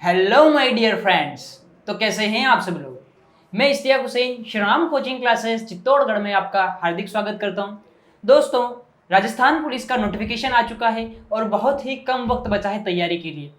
Hello my dear friends. तो कैसे हैं आप सब लोग। मैं इश्तियाक हुसैन श्रीराम कोचिंग क्लासेस चित्तौड़गढ़ में आपका हार्दिक स्वागत करता हूं। दोस्तों, राजस्थान पुलिस का नोटिफिकेशन आ चुका है और बहुत ही कम वक्त बचा है तैयारी के लिए।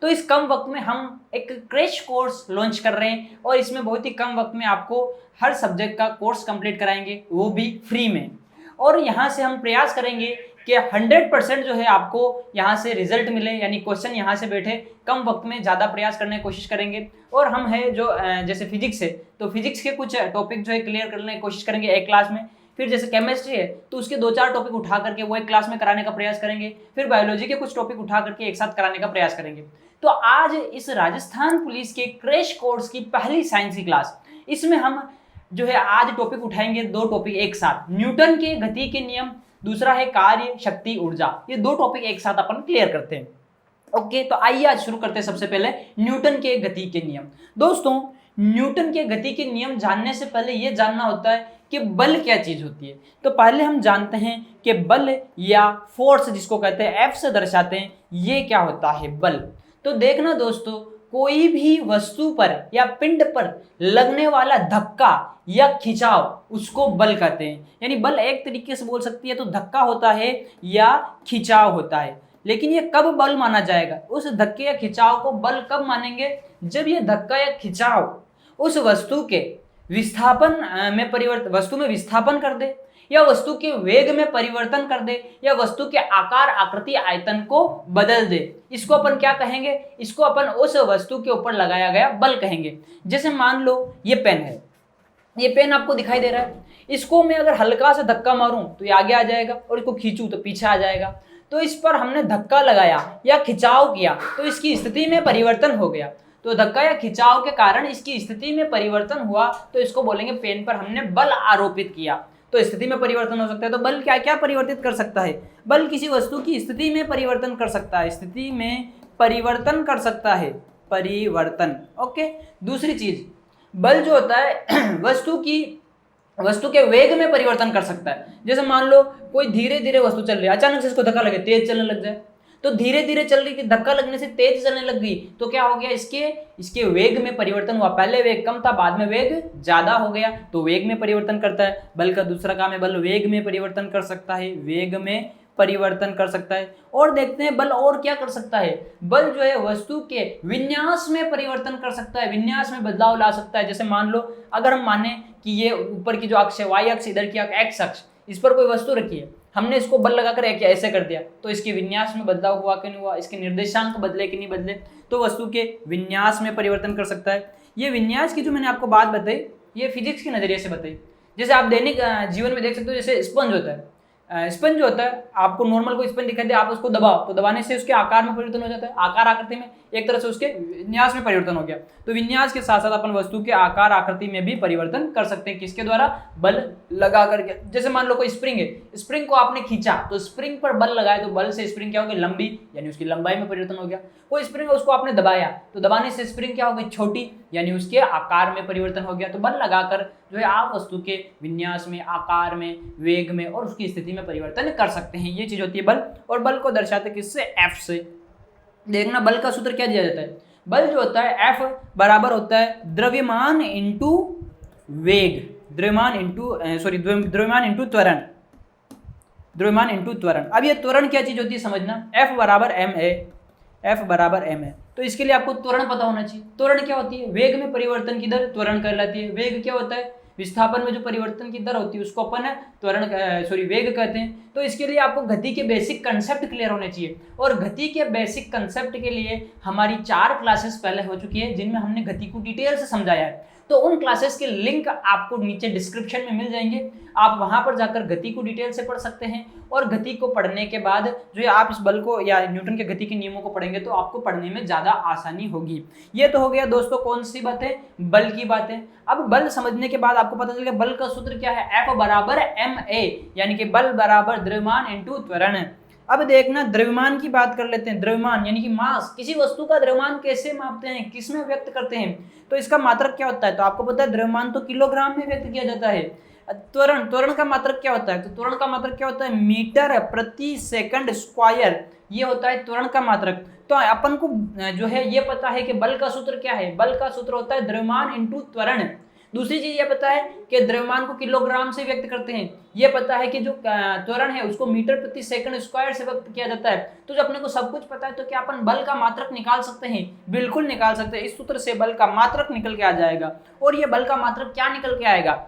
तो इस कम वक्त में हम एक क्रैश कोर्स लॉन्च कर रहे हैं और इसमें बहुत ही कम वक्त में आपको हर सब्जेक्ट का कोर्स कंप्लीट कराएंगे, वो भी फ्री में। और यहाँ से हम प्रयास करेंगे कि 100% जो है आपको यहाँ से रिजल्ट मिले, यानी क्वेश्चन यहाँ से बैठे, कम वक्त में ज़्यादा प्रयास करने की कोशिश करेंगे। और हम है जो जैसे फिजिक्स है तो फिजिक्स के कुछ टॉपिक जो है क्लियर करने की कोशिश करेंगे एक क्लास में। फिर जैसे केमिस्ट्री है तो उसके 2-4 टॉपिक उठा करके वो एक क्लास में कराने का प्रयास करेंगे। फिर बायोलॉजी के कुछ टॉपिक उठा करके एक साथ कराने का प्रयास करेंगे। तो आज इस राजस्थान पुलिस के क्रैश कोर्स की पहली साइंस की क्लास, इसमें हम जो है आज टॉपिक उठाएंगे 2 टॉपिक एक साथ। न्यूटन के गति के नियम, दूसरा है कार्य शक्ति ऊर्जा। ये 2 टॉपिक एक साथ अपन क्लियर करते हैं। ओके, तो आइए आज शुरू करते हैं सबसे पहले न्यूटन के गति के नियम। दोस्तों, न्यूटन के गति के नियम जानने से पहले ये जानना होता है कि बल क्या चीज होती है। तो पहले हम जानते हैं कि बल या फोर्स जिसको कहते हैं F से दर्शाते हैं, ये क्या होता है बल। तो देखना दोस्तों, कोई भी वस्तु पर या पिंड पर लगने वाला धक्का या खिंचाव उसको बल कहते हैं। यानी बल एक तरीके से बोल सकती है तो धक्का होता है या खिंचाव होता है। लेकिन ये कब बल माना जाएगा, उस धक्के या खिंचाव को बल कब मानेंगे, जब ये धक्का या खिंचाव उस वस्तु के विस्थापन में वस्तु में विस्थापन कर दे, या वस्तु के वेग में परिवर्तन कर दे, या वस्तु के आकार आकृति आयतन को बदल दे। इसको अपन क्या कहेंगे, इसको अपन उस वस्तु के ऊपर लगाया गया बल कहेंगे। जैसे मान लो ये पेन है, ये पेन आपको दिखाई दे रहा है, इसको मैं अगर हल्का सा धक्का मारूं तो ये आगे आ जाएगा और इसको खींचूं तो पीछे आ जाएगा। तो इस पर हमने धक्का लगाया या खिंचाव किया तो इसकी स्थिति में परिवर्तन हो गया। तो धक्का या खिंचाव के कारण इसकी स्थिति में परिवर्तन हुआ तो इसको बोलेंगे पेन पर हमने बल आरोपित किया। तो स्थिति में परिवर्तन हो सकता है। तो बल क्या क्या परिवर्तित कर सकता है, बल किसी वस्तु की स्थिति में परिवर्तन कर सकता है, स्थिति में परिवर्तन कर सकता है, परिवर्तन। ओके, दूसरी चीज, बल जो होता है वस्तु के वेग में परिवर्तन कर सकता है। जैसे मान लो कोई धीरे धीरे वस्तु चल रही है, अचानक से इसको धक्का लगे तेज चलने लग जाए। तो धीरे धीरे चल रही थी, धक्का लगने से तेज चलने लग गई तो क्या हो गया, इसके वेग में परिवर्तन हुआ। पहले वेग कम था, बाद में वेग ज्यादा हो गया, तो वेग में परिवर्तन करता है। बल का दूसरा काम है, बल वेग में परिवर्तन कर सकता है, वेग में परिवर्तन कर सकता है। और देखते हैं बल और क्या कर सकता है। बल जो है वस्तु के विन्यास में परिवर्तन कर सकता है, विन्यास में बदलाव ला सकता है। जैसे मान लो अगर हम माने कि ये ऊपर की जो अक्ष है वाई अक्ष, इधर की एक्स अक्ष, इस पर कोई वस्तु रखी है, हमने इसको बल लगाकर ऐसे कर दिया तो इसके विन्यास में बदलाव हुआ कि नहीं हुआ, इसके निर्देशांक बदले कि नहीं बदले, तो वस्तु के विन्यास में परिवर्तन कर सकता है। ये विन्यास की जो मैंने आपको बात बताई, ये फिजिक्स के नजरिए से बताई। जैसे आप दैनिक जीवन में देख सकते हो, जैसे स्पंज होता है, स्पंज जो होता है, आपको नॉर्मल कोई स्पंज दिखाई दे, आप उसको दबाओ तो दबाने से उसके आकार में परिवर्तन हो जाता है, आकार आकृति में, एक तरह से उसके विन्यास में परिवर्तन हो गया। तो विन्यास के साथ साथ अपन वस्तु के आकार आकृति में भी परिवर्तन कर सकते हैं, किसके द्वारा, बल लगा करके। जैसे मान लो कोई स्प्रिंग है, स्प्रिंग को आपने खींचा तो स्प्रिंग पर बल लगाए तो बल से स्प्रिंग क्या हो गई, लंबी, यानी उसकी लंबाई में परिवर्तन हो गया। कोई स्प्रिंग है, उसको आपने दबाया तो दबाने से स्प्रिंग क्या हो गई, छोटी, यानी उसके आकार में परिवर्तन हो गया। तो बल लगाकर जो है आप वस्तु के विन्यास में, आकार में, वेग में और उसकी स्थिति में परिवर्तन कर सकते हैं। ये चीज होती है बल। और बल को दर्शाते किससे, F से। देखना बल का सूत्र क्या दिया जाता है, बल जो होता है F बराबर होता है द्रव्यमान इंटू वेग, द्रव्यमान इंटू त्वरण, द्रव्यमान इंटू त्वरण। अब ये त्वरण क्या चीज होती है समझना, F बराबर m है, F बराबर m है, तो इसके लिए आपको त्वरण पता होना चाहिए। त्वरण क्या होती है, वेग में परिवर्तन की दर त्वरण कहलाती है। वेग क्या होता है, विस्थापन में जो परिवर्तन की दर होती है उसको अपन वेग कहते हैं। तो इसके लिए आपको गति के बेसिक कंसेप्ट क्लियर होने चाहिए। और गति के बेसिक कंसेप्ट के लिए हमारी 4 क्लासेस पहले हो चुकी है जिनमें हमने गति को डिटेल से समझाया है। तो उन क्लासेस के लिंक आपको नीचे डिस्क्रिप्शन में मिल जाएंगे, आप वहां पर जाकर गति को डिटेल से पढ़ सकते हैं। और गति को पढ़ने के बाद जो है आप इस बल को या न्यूटन के गति के नियमों को पढ़ेंगे तो आपको पढ़ने में ज़्यादा आसानी होगी। ये तो हो गया दोस्तों कौन सी बातें, बल की बातें। अब बल समझने के बाद आपको पता चल गया बल का सूत्र क्या है, F बराबर ma, यानी कि बल बराबर द्रव्यमान इंटू त्वरण। अब देखना द्रव्यमान की बात कर लेते हैं। द्रव्यमान यानी कि मास, किसी वस्तु का द्रव्यमान कैसे मापते हैं, किसमें व्यक्त करते हैं, तो इसका मात्रक क्या होता है। तो आपको पता है द्रव्यमान तो किलोग्राम में व्यक्त किया जाता है। त्वरण, त्वरण का मात्रक क्या होता है? तो त्वरण का मात्रक क्या होता है? मीटर प्रति सेकंड स्क्वायर, ये होता है त्वरण का मात्रक। तो अपन को जो है ये पता है कि बल का सूत्र क्या है? बल का सूत्र होता है द्रव्यमान इंटू त्वरण। दूसरी चीज ये पता है कि द्रव्यमान को किलोग्राम से व्यक्त करते हैं। ये पता है कि जो त्वरण है उसको मीटर प्रति सेकंड स्क्वायर से व्यक्त किया जाता है। तो जब अपने को सब कुछ पता है तो क्या अपन बल का मात्रक निकाल सकते हैं? बिल्कुल निकाल सकते हैं। इस सूत्र से बल का मात्रक निकल के आ जाएगा। और ये बल का मात्रक क्या निकल के आएगा?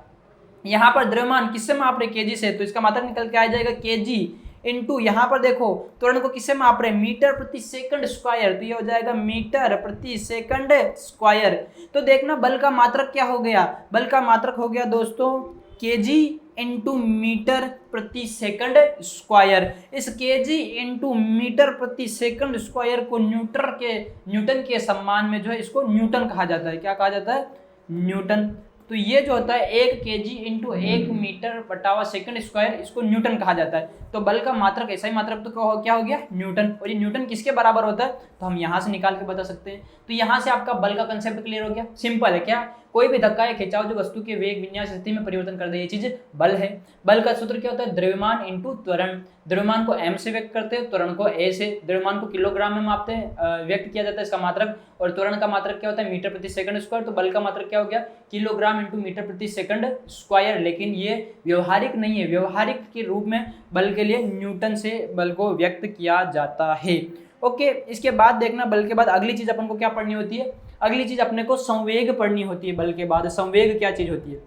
यहाँ पर द्रव्यमान किससे माप रहे? केजी से, तो इसका मात्रक निकल के आ जाएगा केजी इंटू, यहाँ पर देखो त्वरण को किससे माप रहे? मीटर प्रति सेकंड स्क्वायर, तो ये हो जाएगा मीटर प्रति सेकंड स्क्वायर। तो देखना बल का मात्रक क्या हो गया? बल का मात्रक हो गया दोस्तों केजी इंटू मीटर प्रति सेकंड स्क्वायर। इस केजी इंटू मीटर प्रति सेकंड स्क्वायर को न्यूटन के सम्मान में जो है इसको न्यूटन कहा जाता है। क्या कहा जाता है? न्यूटन। तो ये जो होता है 1 केजी इंटू 1 मीटर बटावा सेकंड स्क्वायर, इसको न्यूटन कहा जाता है। तो बल का मात्रक ऐसा ही मात्रक तो क्या हो गया? न्यूटन। और ये न्यूटन किसके बराबर होता है? तो हम यहाँ से निकाल के बता सकते हैं। तो यहाँ से आपका बल का कंसेप्ट क्लियर हो गया। सिंपल है क्या? कोई भी धक्का या खिंचाव जो वस्तु के वेग विन्यास स्थिति में परिवर्तन कर दे, ये चीज बल है। बल का सूत्र क्या होता है? द्रव्यमान इंटू त्वरण। द्रव्यमान को m से व्यक्त करते हैं, त्वरण को a से। द्रव्यमान को किलोग्राम में मापते हैं, व्यक्त किया जाता है इसका मात्रक। और त्वरण का मात्रक क्या होता है? मीटर प्रति सेकंड स्क्वायर। तो बल का मात्रक क्या हो गया? किलोग्राम इंटू मीटर प्रति सेकंड स्क्वायर। लेकिन ये व्यवहारिक नहीं है, व्यवहारिक के रूप में बल के लिए न्यूटन से बल को व्यक्त किया जाता है। ओके, इसके बाद देखना बल के बाद अगली चीज अपन को क्या पढ़नी होती है? अगली चीज अपने को संवेग पढ़नी होती है। बल के बाद संवेग क्या चीज होती है?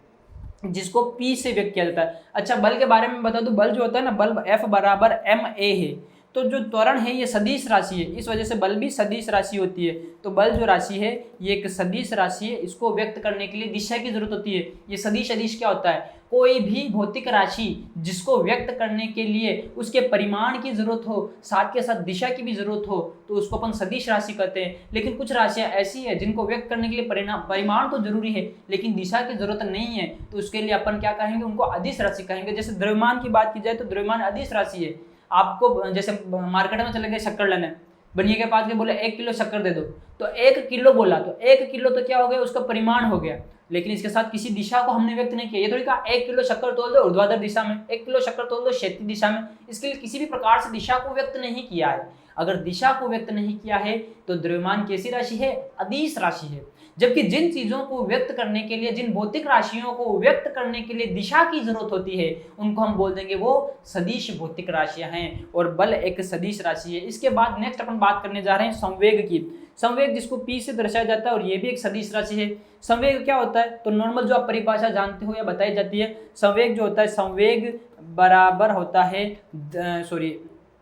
जिसको P से व्यक्त किया जाता है। अच्छा, बल के बारे में बता दूं, बल जो होता है ना, बल F बराबर ma है। तो जो त्वरण है ये सदिश राशि है, इस वजह से बल भी सदिश राशि होती है। तो बल जो राशि है ये एक सदिश राशि है, इसको व्यक्त करने के लिए दिशा की जरूरत होती है। ये सदिश अदिश क्या होता है? कोई भी भौतिक राशि जिसको व्यक्त करने के लिए उसके परिमाण की जरूरत हो, साथ के साथ दिशा की भी जरूरत हो, तो उसको अपन सदिश राशि कहते हैं। लेकिन कुछ राशियां ऐसी है जिनको व्यक्त करने के लिए परिमाण तो जरूरी है लेकिन दिशा की जरूरत नहीं है, तो उसके लिए अपन क्या कहेंगे? उनको अदिश राशि कहेंगे। जैसे द्रव्यमान की बात की जाए तो द्रव्यमान अदिश राशि है। आपको जैसे मार्केट में चले गए शक्कर लेने, बनिए के पास के बोले 1 किलो शक्कर दे दो, तो 1 किलो बोला, तो 1 किलो तो क्या हो गया? उसका परिमाण हो गया। लेकिन इसके साथ किसी दिशा को हमने व्यक्त नहीं किया। ये थोड़ी कहा 1 किलो शक्कर तोल दो ऊर्ध्वाधर दिशा में, 1 किलो शक्कर तोल दो क्षैतिज दिशा में। इसके लिए किसी भी प्रकार से दिशा को व्यक्त नहीं किया है। अगर दिशा को व्यक्त नहीं किया है तो द्रव्यमान कैसी राशि है? अदिश राशि है। जबकि जिन चीजों को व्यक्त करने के लिए, जिन भौतिक राशियों को व्यक्त करने के लिए दिशा की जरूरत होती है, उनको हम बोल देंगे वो सदिश भौतिक राशियां हैं। और बल एक सदिश राशि है। इसके बाद नेक्स्ट अपन बात करने जा रहे हैं संवेग की। संवेग जिसको P से दर्शाया जाता है और ये भी एक सदिश राशि है। संवेग क्या होता है? तो नॉर्मल जो आप परिभाषा जानते हो या बताई जाती है, संवेग जो होता है, संवेग बराबर होता है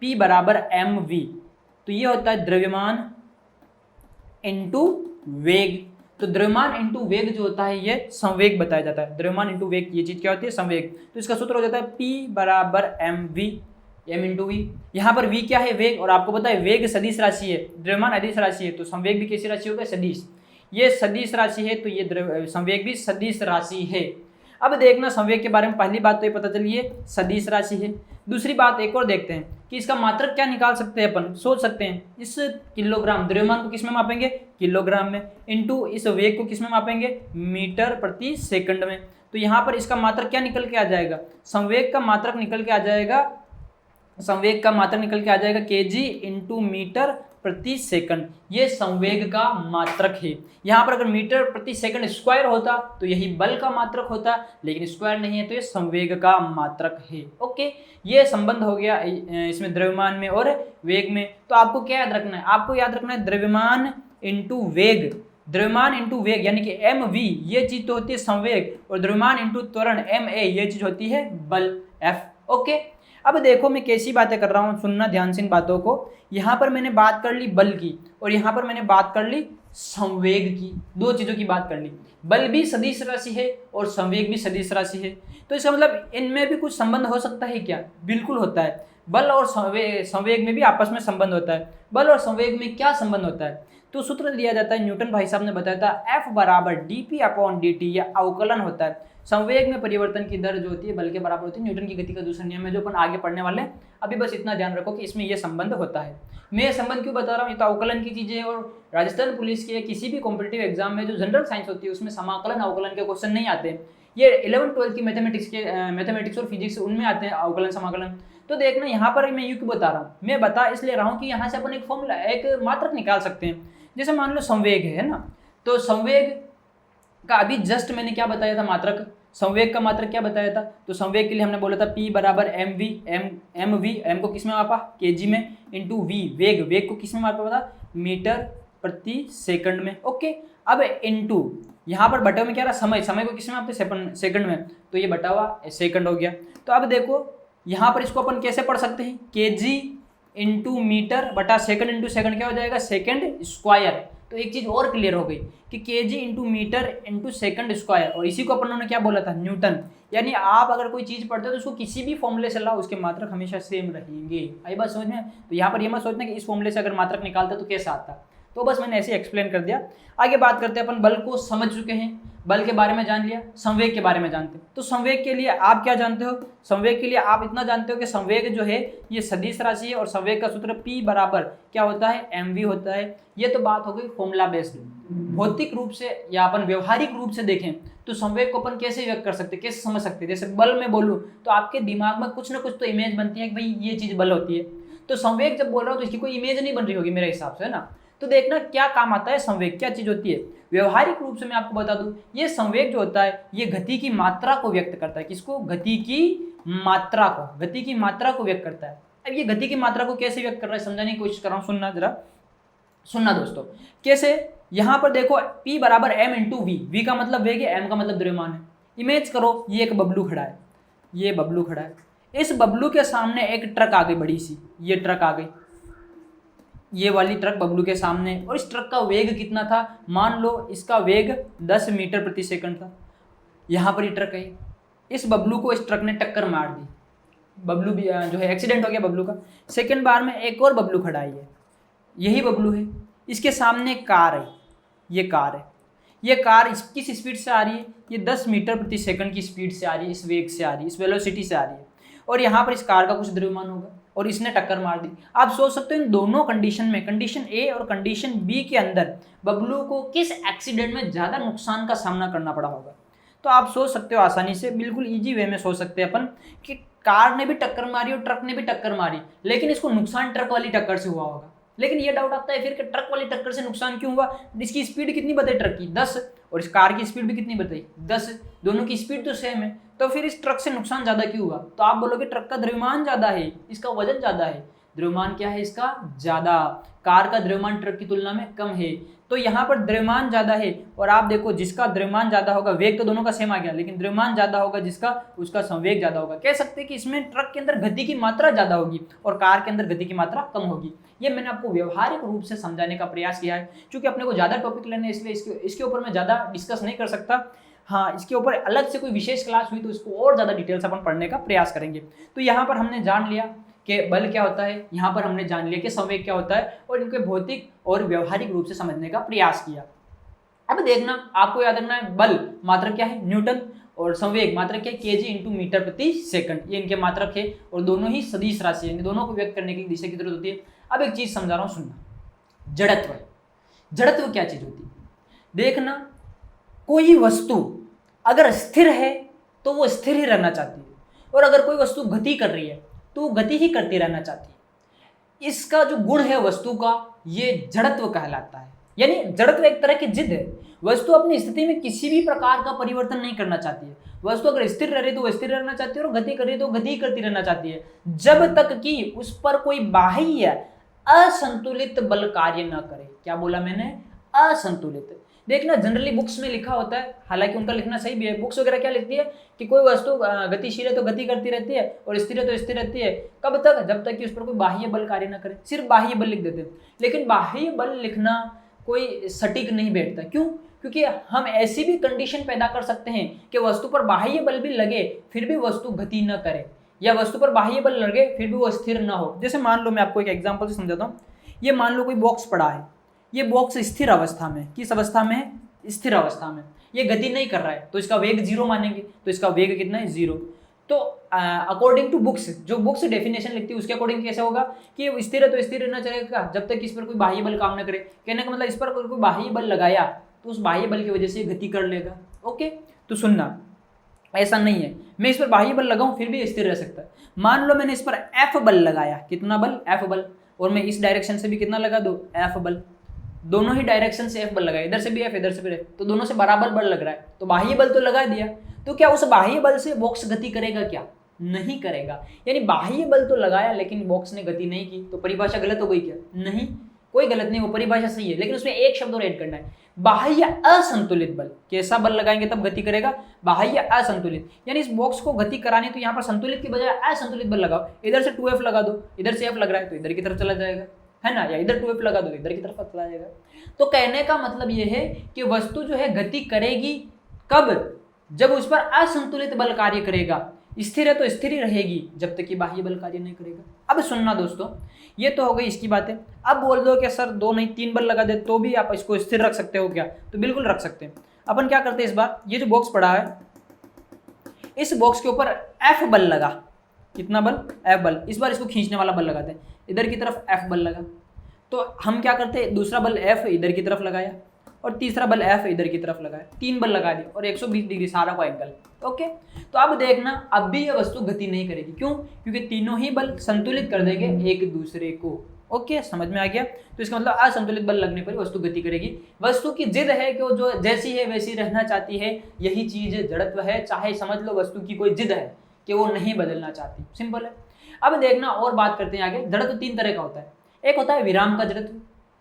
P बराबर mv। तो ये होता है द्रव्यमान इंटू वेग। तो द्रव्यमान इंटू वेग जो होता है ये संवेग बताया जाता है। द्रव्यमान इंटू वेग, ये चीज क्या होती है? संवेग। तो इसका सूत्र हो जाता है P बराबर mv, m इंटू वी। यहाँ पर v क्या है? वेग। और आपको पता है वेग सदिश राशि है, द्रव्यमान अदिश राशि है, तो संवेग भी कैसी राशि होगा? सदिश। ये सदिश राशि है तो ये संवेग भी सदिश राशि है। अब देखना संवेग के बारे में पहली बात तो ये पता चली है सदिश राशि है। दूसरी बात एक और देखते हैं कि इसका मात्रक क्या निकाल सकते हैं अपन। सोच सकते हैं इस किलोग्राम, द्रव्यमान को किस में मापेंगे? किलोग्राम में, इंटू इस वेग को किस में मापेंगे? मीटर प्रति सेकंड में। तो यहाँ पर इसका मात्रक क्या निकल के आ जाएगा? संवेग का मात्रक निकल के आ जाएगा, संवेग का मात्रक निकल के आ जाएगा केजी इंटू मीटर प्रति सेकंड। ये संवेग का मात्रक है। यहाँ पर अगर मीटर प्रति सेकंड स्क्वायर होता तो यही बल का मात्रक होता, लेकिन स्क्वायर नहीं है तो ये संवेग का मात्रक है। ओके, ये संबंध हो गया इसमें द्रव्यमान में और वेग में। तो आपको क्या याद रखना है? आपको याद रखना है द्रव्यमान इंटू वेग। द्रव्यमान इंटू वेग यानी कि mv, ये चीज तो होती है संवेग, और द्रव्यमान इंटू त्वरण ma, ये चीज होती है बल f। ओके, अब देखो मैं कैसी बातें कर रहा हूँ, सुनना ध्यान से इन बातों को। यहाँ पर मैंने बात कर ली बल की और यहाँ पर मैंने बात कर ली संवेग की। दो चीजों की बात कर ली। बल भी सदिश राशि है और संवेग भी सदिश राशि है। तो इसका मतलब इनमें भी कुछ संबंध हो सकता है क्या? बिल्कुल होता है। बल और संवेग में भी आपस में संबंध होता है। बल और संवेग में क्या संबंध होता है? तो सूत्र दिया जाता है, न्यूटन भाई साहब ने बताया था, F बराबर dp अपॉन dt, या अवकलन होता है। संवेग में परिवर्तन की दर जो होती है बल के बराबर होती है। न्यूटन की गति का दूसरा नियम है जो अपन आगे पढ़ने वाले हैं। अभी बस इतना ध्यान रखो कि इसमें यह संबंध होता है। मैं ये संबंध क्यों बता रहा हूँ? ये तो अवकलन की चीजें है, और राजस्थान पुलिस के किसी भी कॉम्पिटिटिव एग्जाम में जो जनरल साइंस होती है उसमें समाकलन अवकलन के क्वेश्चन नहीं आते। ये 11th-12th की मैथमेटिक्स और फिजिक्स उनमें आते हैं अवकलन समाकलन। तो देखना यहाँ पर मैं क्यों बता रहा हूँ, मैं बता इसलिए रहा हूँ कि यहाँ से अपन एक फॉर्मूला एक मात्रक निकाल सकते हैं। जैसे मान लो संवेग है ना, तो संवेग का अभी जस्ट मैंने क्या बताया था, मात्रक संवेग का मात्रक क्या बताया था। तो संवेग के लिए हमने बोला था P बराबर mv, एम को किस में मापा, kg में, इंटू v वेग को किस में मापा था, मीटर प्रति सेकंड में। ओके, अब इंटू यहाँ पर बटे में क्या रहा, समय को किस में मापते, सेकंड में, तो ये बटा हुआ सेकंड हो गया। तो अब देखो यहाँ पर इसको अपन कैसे पढ़ सकते हैं, kg इंटू मीटर बटा सेकंड इंटू सेकंड क्या हो जाएगा, सेकंड स्क्वायर। तो एक चीज़ और क्लियर हो गई कि kg into metre into second square, और इसी को अपन ने क्या बोला था, न्यूटन। यानी आप अगर कोई चीज़ पढ़ते हो तो उसको किसी भी फॉर्मूले से लाओ, उसके मात्रक हमेशा सेम रहेंगे। आई बात समझ में। तो यहाँ पर ये मत सोचना कि इस फॉर्मूले से अगर मात्रक निकालते तो कैसा आता, तो बस मैंने ऐसे एक्सप्लेन कर दिया। आगे बात करते हैं, अपन बल को समझ चुके हैं, बल के बारे में जान लिया, संवेग के बारे में जानते हैं। तो संवेग के लिए आप क्या जानते हो, संवेग के लिए आप इतना जानते हो कि संवेग जो है ये सदिश राशि है और संवेग का सूत्र P बराबर क्या होता है, mv होता है। ये तो बात हो गई फॉर्मूला बेस्ड। भौतिक रूप से या अपन व्यवहारिक रूप से देखें तो संवेग को अपन कैसे व्यक्त कर सकते हैं, कैसे समझ सकते हैं। जैसे बल में बोलूँ तो आपके दिमाग में कुछ ना कुछ तो इमेज बनती है कि भाई ये चीज़ बल होती है। तो संवेग जब बोल रहा हूँ तो इसकी कोई इमेज नहीं बन रही होगी मेरे हिसाब से, है ना। तो देखना क्या काम आता है संवेग, क्या चीज़ होती है। व्यवहारिक रूप से मैं आपको बता दूं, ये संवेग जो होता है ये गति की मात्रा को व्यक्त करता है। किसको, गति की मात्रा को व्यक्त करता है। अब ये गति की मात्रा को कैसे व्यक्त कर रहा है समझाने की कोशिश कर रहा हूँ, सुनना जरा, सुनना दोस्तों। कैसे, यहाँ पर देखो P बराबर m इंटू वी का मतलब वेग है, m का मतलब द्रव्यमान है। इमेज करो ये एक बबलू खड़ा है, ये बबलू खड़ा है, इस बबलू के सामने एक ट्रक आ गई बड़ी सी, ये ट्रक आ गई, ये वाली ट्रक बबलू के सामने, और इस ट्रक का वेग कितना था, मान लो इसका वेग 10 मीटर प्रति सेकंड था। यहाँ पर ये ट्रक है, इस बबलू को इस ट्रक ने टक्कर मार दी, बबलू भी जो है एक्सीडेंट हो गया बबलू का। सेकंड बार में एक और बबलू खड़ा है, यही बबलू है, इसके सामने कार है, ये कार है, ये कार किस स्पीड से आ रही है, ये 10 मीटर प्रति सेकंड की स्पीड से आ रही है, इस वेग से आ रही है, इस वेलोसिटी से आ रही है। और यहाँ पर इस कार का कुछ द्रव्यमान होगा और इसने टक्कर मार दी। आप सोच सकते हो इन दोनों कंडीशन में, कंडीशन ए और कंडीशन बी के अंदर बबलू को किस एक्सीडेंट में ज़्यादा नुकसान का सामना करना पड़ा होगा। तो आप सोच सकते हो आसानी से, बिल्कुल इजी वे में सोच सकते हैं अपन कि कार ने भी टक्कर मारी और ट्रक ने भी टक्कर मारी, लेकिन इसको नुकसान ट्रक वाली टक्कर से हुआ होगा। लेकिन ये डाउट आता है फिर कि ट्रक वाली टक्कर से नुकसान क्यों हुआ, इसकी स्पीड कितनी बताई ट्रक की, 10, और इस कार की स्पीड भी कितनी बताई, 10, दोनों की स्पीड तो सेम है, तो फिर इस ट्रक से नुकसान ज़्यादा क्यों हुआ। तो आप बोलोगे ट्रक का द्रव्यमान ज़्यादा है, इसका वजन ज़्यादा है। द्रव्यमान क्या है इसका, ज़्यादा। कार का द्रव्यमान ट्रक की तुलना में कम है, तो यहाँ पर द्रव्यमान ज़्यादा है। और आप देखो जिसका द्रव्यमान ज़्यादा होगा, वेग तो दोनों का सेम आ गया, लेकिन द्रव्यमान ज़्यादा होगा जिसका, उसका संवेग ज़्यादा होगा। कह सकते हैं कि इसमें ट्रक के अंदर गति की मात्रा ज़्यादा होगी और कार के अंदर गति की मात्रा कम होगी। ये मैंने आपको व्यवहारिक रूप से समझाने का प्रयास किया है, क्योंकि अपने को ज़्यादा टॉपिक लेने इसलिए इसके ऊपर मैं ज़्यादा डिस्कस नहीं कर सकता। हाँ, इसके ऊपर अलग से कोई विशेष क्लास हुई तो इसको और ज़्यादा डिटेल्स अपन पढ़ने का प्रयास करेंगे। तो यहाँ पर हमने जान लिया कि बल क्या होता है, यहाँ पर हमने जान लिया कि संवेग क्या होता है, और इनके भौतिक और व्यवहारिक रूप से समझने का प्रयास किया। अब देखना, आपको याद रखना है, बल मात्रक क्या है, न्यूटन, और संवेग मात्रक क्या है, kg इंटू मीटर प्रति सेकंड, ये इनके मात्रक है, और दोनों ही सदिश राशि है, दोनों को व्यक्त करने की दिशा की जरूरत होती है। अब एक चीज समझा रहा हूँ, सुनना। जड़त्व, जड़त्व क्या चीज होती है, देखना, कोई वस्तु अगर स्थिर है तो वो स्थिर ही रहना चाहती है, और अगर कोई वस्तु गति कर रही है तो वो गति ही करती रहना चाहती है। इसका जो गुण है वस्तु का, ये जड़त्व कहलाता है। यानी जड़त्व एक तरह की जिद है, वस्तु अपनी स्थिति में किसी भी प्रकार का परिवर्तन नहीं करना चाहती है। वस्तु अगर स्थिर रह रही है तो वो स्थिर रहना चाहती है, और गति कर रही है तो गति करती रहना चाहती है, जब तक कि उस पर कोई बाह्य असंतुलित बल कार्य न करे। क्या बोला मैंने, असंतुलित। देखना, जनरली बुक्स में लिखा होता है, हालांकि उनका लिखना सही भी है, बुक्स वगैरह क्या लिखती है कि कोई वस्तु गतिशील है तो गति करती रहती है, और स्थिर है तो स्थिर रहती है। कब तक, जब तक कि उस पर कोई बाह्य बल कार्य न करे। सिर्फ बाह्य बल लिख देते हैं, लेकिन बाह्य बल लिखना कोई सटीक नहीं बैठता। क्यों, क्योंकि हम ऐसी भी कंडीशन पैदा कर सकते हैं कि वस्तु पर बाह्य बल भी लगे फिर भी वस्तु गति न करे, या वस्तु पर बाह्य बल लगे फिर भी वो स्थिर न हो। जैसे मान लो, मैं आपको एक एग्जांपल से समझाता हूँ। ये मान लो कोई बॉक्स पड़ा है, ये बॉक्स स्थिर अवस्था में, किस अवस्था में है, स्थिर अवस्था में, ये गति नहीं कर रहा है, तो इसका वेग 0 मानेंगे, तो इसका वेग कितना है, 0। तो अकॉर्डिंग टू बुक्स, जो बुक्स डेफिनेशन लिखती है उसके अकॉर्डिंग कैसे होगा कि स्थिर है तो स्थिर रहना चाहिए जब तक इस पर कोई बाह्य बल काम न करे। कहने का मतलब इस पर कोई बाह्य बल लगाया तो उस बाह्य बल की वजह से गति कर लेगा। ओके, तो सुनना, ऐसा नहीं है, मैं इस पर बाह्य बल लगाऊं फिर भी स्थिर रह सकता है। मान लो मैंने इस पर F बल लगाया, कितना बल, F बल, और मैं इस डायरेक्शन से भी कितना लगा दूं, F बल, दोनों ही डायरेक्शन से F बल लगाया, इधर से भी F इधर से भी F, तो दोनों से बराबर बल लग रहा है, तो बाह्य बल तो लगा दिया। तो क्या उस बाह्य बल से बॉक्स गति करेगा क्या, नहीं करेगा। यानी बाह्य बल तो लगाया लेकिन बॉक्स ने गति नहीं की, तो परिभाषा गलत हो गई क्या, नहीं, कोई गलत नहीं, वो परिभाषा सही है, लेकिन उसमें एक शब्द और ऐड करना है, बाह्य असंतुलित बल। कैसा बल लगाएंगे तब गति करेगा, बाह्य असंतुलित, यानी इस बॉक्स को गति करानी तो यहाँ पर संतुलित की बजाय असंतुलित बल लगाओ, इधर से 2F लगा दो, इधर से F लग रहा है तो इधर की तरफ चला जाएगा, है ना, या इधर 2F लगा दो इधर की तरफ चला जाएगा। तो कहने का मतलब ये है कि वस्तु जो है गति करेगी कब, जब उस पर असंतुलित बल कार्य करेगा। स्थिर है तो स्थिर ही रहेगी जब तक कि बाह्य बल कार्य नहीं करेगा। अब सुनना दोस्तों, ये तो हो गई इसकी बातें। अब बोल दो कि सर 2 नहीं 3 बल लगा दे तो भी आप इसको स्थिर रख सकते हो क्या, तो बिल्कुल रख सकते हैं। अपन क्या करते हैं, इस बार ये जो बॉक्स पड़ा है इस बॉक्स के ऊपर F बल लगा, कितना बल, F बल, इस बार इसको खींचने वाला बल लगाते हैं, इधर की तरफ F बल लगा, तो हम क्या करते हैं, दूसरा बल F इधर की तरफ लगाया और तीसरा बल F इधर की तरफ लगाया, 3 बल लगा दिए और 120 डिग्री सारा को एंगल। ओके, तो अब देखना अब भी यह वस्तु गति नहीं करेगी, क्यों, क्योंकि तीनों ही बल संतुलित कर देंगे एक दूसरे को। ओके, समझ में आ गया। तो इसका मतलब असंतुलित बल लगने पर वस्तु गति करेगी। वस्तु की जिद है कि वो जो जैसी है वैसी रहना चाहती है, यही चीज जड़त्व है। चाहे समझ लो वस्तु की कोई जिद है कि वो नहीं बदलना चाहती, सिंपल है। अब देखना और बात करते हैं आगे। जड़त्व 3 तरह का होता है, एक होता है विराम का जड़त्व।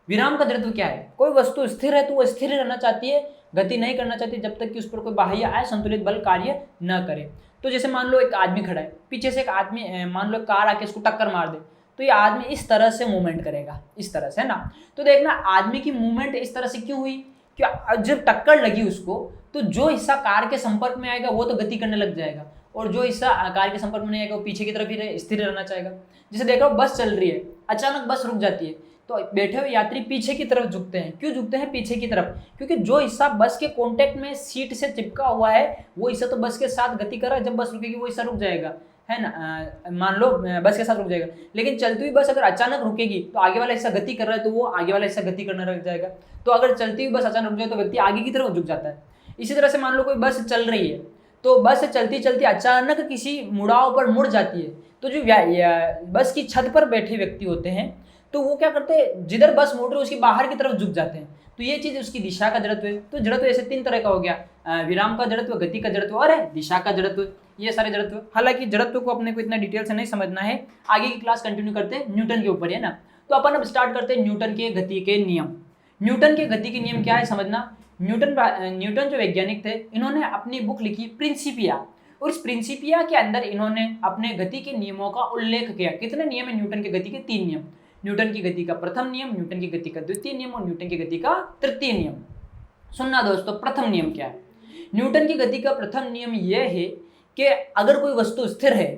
विराम का जड़त्व क्या है, कोई वस्तु स्थिर है तो वो स्थिर रहना चाहती है, गति नहीं करना चाहती जब तक कि उस पर कोई बाह्य असंतुलित बल कार्य न करे। तो जैसे मान लो एक आदमी खड़ा है, पीछे से एक आदमी मान लो कार आके इसको टक्कर मार दे, तो ये आदमी इस तरह से मूवमेंट करेगा, इस तरह से, है ना। तो देखना आदमी की मूवमेंट इस तरह से क्यों हुई, क्या जब टक्कर लगी उसको तो जो हिस्सा कार के संपर्क में आएगा वो तो गति करने लग जाएगा, और जो हिस्सा कार के संपर्क में नहीं आएगा वो पीछे की तरफ ही स्थिर रहना चाहेगा। जैसे देखो बस चल रही है, अचानक बस रुक जाती है तो बैठे हुए यात्री पीछे की तरफ झुकते हैं। क्यों झुकते हैं पीछे की तरफ, क्योंकि जो हिस्सा बस के कांटेक्ट में सीट से चिपका हुआ है वो हिस्सा तो बस के साथ गति कर रहा है, जब बस रुकेगी वो हिस्सा रुक जाएगा, है ना। मान लो बस के साथ रुक जाएगा, लेकिन चलती हुई बस अगर अचानक रुकेगी तो आगे वाला हिस्सा गति कर रहा है तो वो आगे वाला हिस्सा गति करने लग जाएगा। तो अगर चलती हुई बस अचानक रुक जाए तो व्यक्ति आगे की तरफ झुक जाता है। इसी तरह से मान लो कोई बस चल रही है तो बस चलती चलती अचानक किसी मुड़ाव पर मुड़ जाती है, तो जो बस की छत पर बैठे व्यक्ति होते हैं तो वो क्या करते हैं, जिधर बस मोड़ रही है उसकी बाहर की तरफ झुक जाते हैं। तो ये चीज उसकी दिशा का जड़त्व है। तो जड़त्व ऐसे 3 तरह का हो गया, विराम का जड़त्व, गति का जड़त्व और दिशा का जड़त्व, ये सारे जड़त्व। हालांकि जड़त्व को अपने को इतना डिटेल से नहीं समझना है, आगे की क्लास कंटिन्यू करते हैं न्यूटन के ऊपर, है ना। तो अपन अब स्टार्ट करते हैं न्यूटन के गति के नियम। न्यूटन के गति के नियम क्या है समझना। न्यूटन जो वैज्ञानिक थे, इन्होंने अपनी बुक लिखी प्रिंसिपिया, और इस प्रिंसिपिया के अंदर इन्होंने अपने गति के नियमों का उल्लेख किया। कितने नियम है न्यूटन के गति के? 3 नियम। न्यूटन की गति का प्रथम नियम, न्यूटन की गति का द्वितीय नियम और न्यूटन की गति का तृतीय नियम। सुनना दोस्तों, प्रथम नियम क्या है? न्यूटन की गति का प्रथम नियम यह है कि अगर कोई वस्तु स्थिर है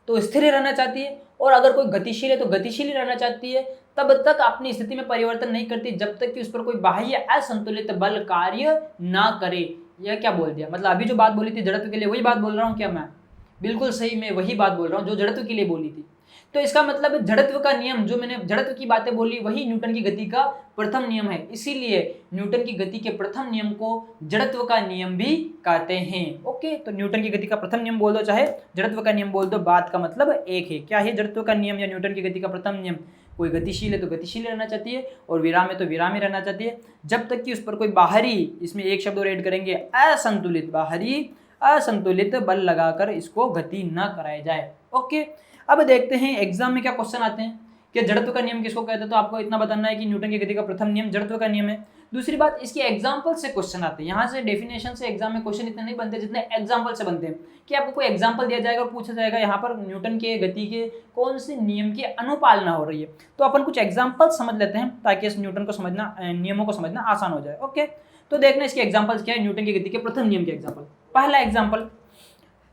तो स्थिर ही रहना चाहती है, और अगर कोई गतिशील है तो गतिशील ही रहना चाहती है, तब तक अपनी स्थिति में परिवर्तन नहीं करती जब तक कि उस पर कोई बाह्य असंतुलित बल कार्य ना करे। यह क्या बोल दिया? मतलब अभी जो बात बोली थी जड़त्व के लिए, वही बात बोल रहा हूँ क्या मैं? बिल्कुल सही, मैं वही बात बोल रहा हूँ जो जड़त्व के लिए बोली थी। तो इसका मतलब जड़त्व का नियम, जो मैंने जड़त्व की बातें बोली, वही न्यूटन की गति का प्रथम नियम है। इसीलिए न्यूटन की गति के प्रथम नियम को जड़त्व का नियम भी कहते हैं। ओके, तो न्यूटन की गति का प्रथम नियम बोल दो, चाहे जड़त्व का नियम बोल दो, बात का मतलब एक है। क्या है जड़त्व का नियम या न्यूटन की गति का प्रथम नियम? कोई गतिशील है तो गतिशील रहना चाहती है, और विराम है तो विराम ही रहना चाहती है, जब तक कि उस पर कोई बाहरी, इसमें एक शब्द और ऐड करेंगे, असंतुलित, बाहरी असंतुलित बल लगाकर इसको गति न कराया जाए। ओके, अब देखते हैं एग्जाम में क्या क्वेश्चन आते हैं कि जड़त्व का नियम किसको कहते हैं। तो आपको इतना बताना है कि न्यूटन की गति का प्रथम नियम जड़त्व का नियम है। दूसरी बात, इसके एग्जाम्पल से क्वेश्चन आते हैं। यहाँ से डेफिनेशन से एग्जाम में क्वेश्चन इतने नहीं बनते जितने एग्जाम्पल से बनते हैं, कि आपको कोई एग्जाम्पल दिया जाएगा और पूछा जाएगा यहाँ पर न्यूटन के गति के कौन से नियम की अनुपालना हो रही है। तो अपन कुछ एग्जाम्पल समझ लेते हैं ताकि इस न्यूटन को समझना, नियमों को समझना आसान हो जाए। ओके, तो देखना इसके एग्जाम्पल्स क्या है न्यूटन की गति के प्रथम नियम के एग्जाम्पल। पहला एग्जाम्पल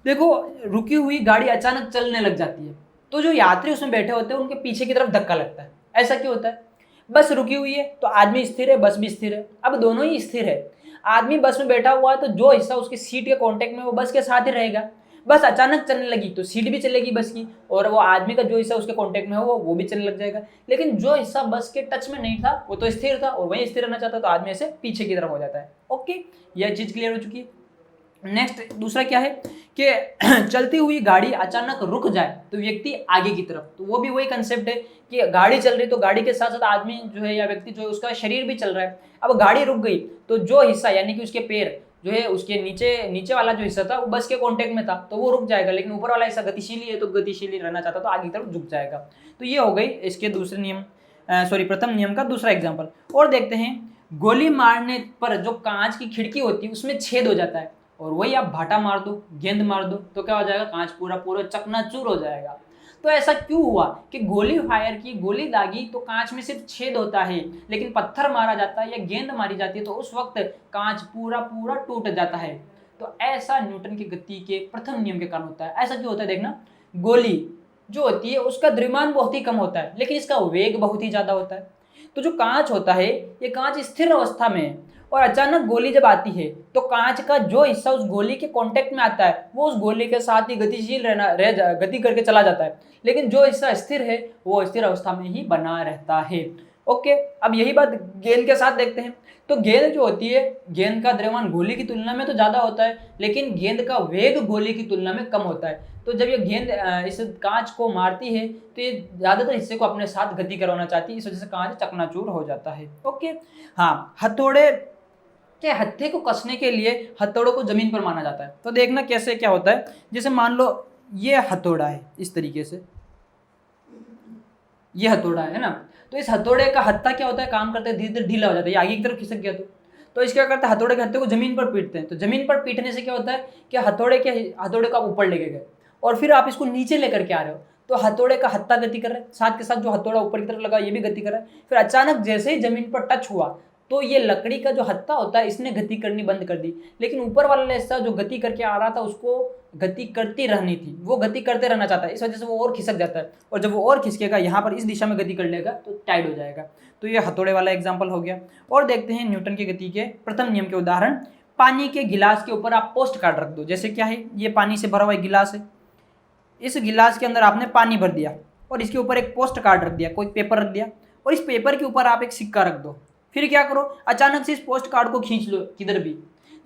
देखो, रुकी हुई गाड़ी अचानक चलने लग जाती है, तो जो यात्री उसमें बैठे होते हैं उनके पीछे की तरफ धक्का लगता है। ऐसा क्यों होता है? बस रुकी हुई है तो आदमी स्थिर है, बस भी स्थिर है। अब दोनों ही स्थिर है, आदमी बस में बैठा हुआ है तो जो हिस्सा उसकी सीट के कांटेक्ट में वो बस के साथ ही रहेगा। बस अचानक चलने लगी तो सीट भी चलेगी बस की, और वो आदमी का जो हिस्सा उसके कांटेक्ट में हो वो भी चलने लग जाएगा। लेकिन जो हिस्सा बस के टच में नहीं था वो तो स्थिर था और वही स्थिर रहना चाहता, तो आदमी ऐसे पीछे की तरफ हो जाता है। ओके, यह चीज क्लियर हो चुकी है। नेक्स्ट दूसरा क्या है कि चलती हुई गाड़ी अचानक रुक जाए तो व्यक्ति आगे की तरफ, तो वो भी वही कंसेप्ट है कि गाड़ी चल रही तो गाड़ी के साथ साथ आदमी जो है या व्यक्ति जो है उसका शरीर भी चल रहा है। अब गाड़ी रुक गई तो जो हिस्सा यानी कि उसके पैर जो है उसके नीचे नीचे वाला जो हिस्सा था वो बस के कांटेक्ट में था तो वो रुक जाएगा, लेकिन ऊपर वाला हिस्सा गतिशील है तो गतिशील रहना चाहता तो आगे की तरफ झुक जाएगा। तो ये हो गई इसके दूसरे नियम प्रथम नियम का दूसरा एग्जाम्पल। और देखते हैं, गोली मारने पर जो कांच की खिड़की होती है उसमें छेद हो जाता है और वही आप भाटा मार दो, गेंद मार दो तो क्या हो जाएगा, कांच पूरा पूरा चकनाचूर हो जाएगा। तो ऐसा क्यों हुआ कि गोली फायर की, गोली दागी तो कांच में सिर्फ छेद होता है, लेकिन पत्थर मारा जाता है या गेंद मारी जाती है तो उस वक्त कांच पूरा पूरा टूट जाता है। तो ऐसा न्यूटन की गति के प्रथम नियम के कारण होता है। ऐसा क्यों होता है, देखना, गोली जो होती है उसका द्रव्यमान बहुत ही कम होता है लेकिन इसका वेग बहुत ही ज्यादा होता है। तो जो कांच होता है ये कांच स्थिर अवस्था में है और अचानक गोली जब आती है तो कांच का जो हिस्सा उस गोली के कांटेक्ट में आता है वो उस गोली के साथ ही गतिशील गति करके चला जाता है, लेकिन जो हिस्सा स्थिर है वो स्थिर अवस्था में ही बना रहता है। ओके, अब यही बात गेंद के साथ देखते हैं। तो गेंद जो होती है, गेंद का द्रव्यमान गोली की तुलना में तो ज्यादा होता है लेकिन गेंद का वेग गोली की तुलना में कम होता है। तो जब ये गेंद इस कांच को मारती है तो ये ज्यादातर हिस्से को अपने साथ गति करवाना चाहती है, इस वजह से कांच चकनाचूर हो जाता है। ओके, हाँ, हथौड़े के हत्थे को कसने के लिए हथौड़ों को जमीन पर माना जाता है। तो देखना कैसे क्या होता है, जैसे मान लो ये हथौड़ा है, इस तरीके से ये हथौड़ा है ना, तो इस हथौड़े का हत्था क्या होता है, काम करते धीरे धीरे ढीला हो जाता है, ये आगे की तरफ खिसक गया तो इस क्या करते हैं, हथौड़े के हत्थे को जमीन पर पीटते हैं। तो जमीन पर पीटने से क्या होता है कि हथौड़े को आप ऊपर लेके गए और फिर आप इसको नीचे लेकर के आ रहे हो तो हथौड़े का हत्था गति कर रहा है, साथ के साथ जो हथौड़ा ऊपर की तरफ लगा ये भी गति कर रहा है। फिर अचानक जैसे ही जमीन पर टच हुआ तो ये लकड़ी का जो हत्था होता है इसने गति करनी बंद कर दी, लेकिन ऊपर वाला हिस्सा जो गति करके आ रहा था उसको गति करती रहनी थी, वो गति करते रहना चाहता है, इस वजह से वो और खिसक जाता है और जब वो और खिसकेगा यहाँ पर इस दिशा में गति कर लेगा तो टाइट हो जाएगा। तो ये हथौड़े वाला एग्जाम्पल हो गया। और देखते हैं न्यूटन की गति के प्रथम नियम के उदाहरण। पानी के गिलास के ऊपर आप पोस्ट कार्ड रख दो, जैसे क्या है, ये पानी से भरा हुआ गिलास है, इस गिलास के अंदर आपने पानी भर दिया और इसके ऊपर एक पोस्ट कार्ड रख दिया, कोई पेपर रख दिया और इस पेपर के ऊपर आप एक सिक्का रख दो। फिर क्या करो, अचानक से इस पोस्ट कार्ड को खींच लो किधर भी,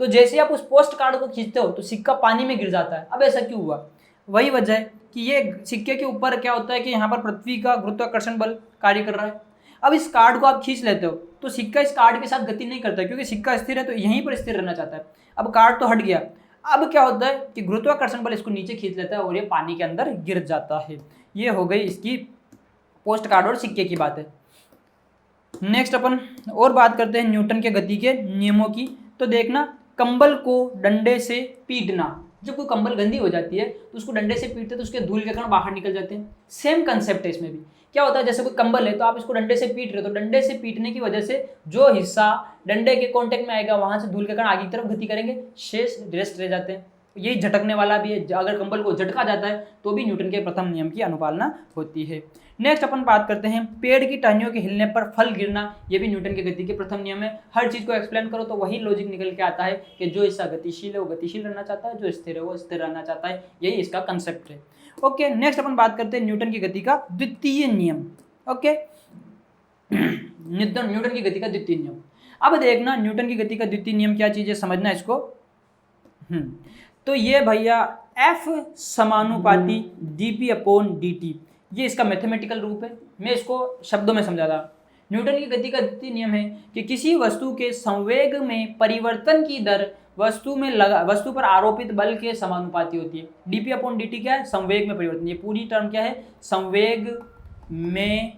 तो जैसे आप उस पोस्ट कार्ड को खींचते हो तो सिक्का पानी में गिर जाता है। अब ऐसा क्यों हुआ, वही वजह है कि ये सिक्के के ऊपर क्या होता है कि यहाँ पर पृथ्वी का गुरुत्वाकर्षण बल कार्य कर रहा है। अब इस कार्ड को आप खींच लेते हो तो सिक्का इस कार्ड के साथ गति नहीं करता क्योंकि सिक्का स्थिर है तो यहीं पर स्थिर रहना चाहता है। अब कार्ड तो हट गया, अब क्या होता है कि गुरुत्वाकर्षण बल इसको नीचे खींच लेता है और ये पानी के अंदर गिर जाता है। ये हो गई इसकी पोस्ट कार्ड और सिक्के की बात है। नेक्स्ट अपन और बात करते हैं न्यूटन के गति के नियमों की। तो देखना, कंबल को डंडे से पीटना, जब कोई कंबल गंदी हो जाती है तो उसको डंडे से पीटते तो उसके धूल के कण बाहर निकल जाते हैं। सेम कंसेप्ट है इसमें भी। क्या होता है, जैसे कोई कंबल है तो आप इसको डंडे से पीट रहे हो तो डंडे से पीटने की वजह से जो हिस्सा डंडे के कांटेक्ट में आएगा वहां से धूल के कण आगे की तरफ गति करेंगे, शेष रेस्ट रह जाते हैं। यही झटकने वाला भी है, अगर कंबल को झटका जाता है तो भी न्यूटन के प्रथम नियम की अनुपालना होती है। नेक्स्ट अपन बात करते हैं, पेड़ की टहनियों के हिलने पर फल गिरना, ये भी न्यूटन के गति के प्रथम नियम है। हर चीज को एक्सप्लेन करो तो वही लॉजिक निकल के आता है कि जो हिस्सा गतिशील है वो गतिशील रहना चाहता है, जो स्थिर है वो स्थिर रहना चाहता है, यही इसका कंसेप्ट है। ओके, नेक्स्ट अपन बात करते हैं न्यूटन की गति का द्वितीय नियम। ओके, न्यूटन की गति का द्वितीय नियम। अब देखना न्यूटन की गति का द्वितीय नियम क्या चीज है, समझना इसको। तो ये भैया F समानुपाती dp/dt, ये इसका मैथमेटिकल रूप है। मैं इसको शब्दों में समझाता। न्यूटन की गति का द्वितीय नियम है कि किसी वस्तु के संवेग में परिवर्तन की दर वस्तु पर आरोपित बल के समानुपाती होती है। dp/dt क्या है, संवेग में परिवर्तन। ये पूरी टर्म क्या है, संवेग में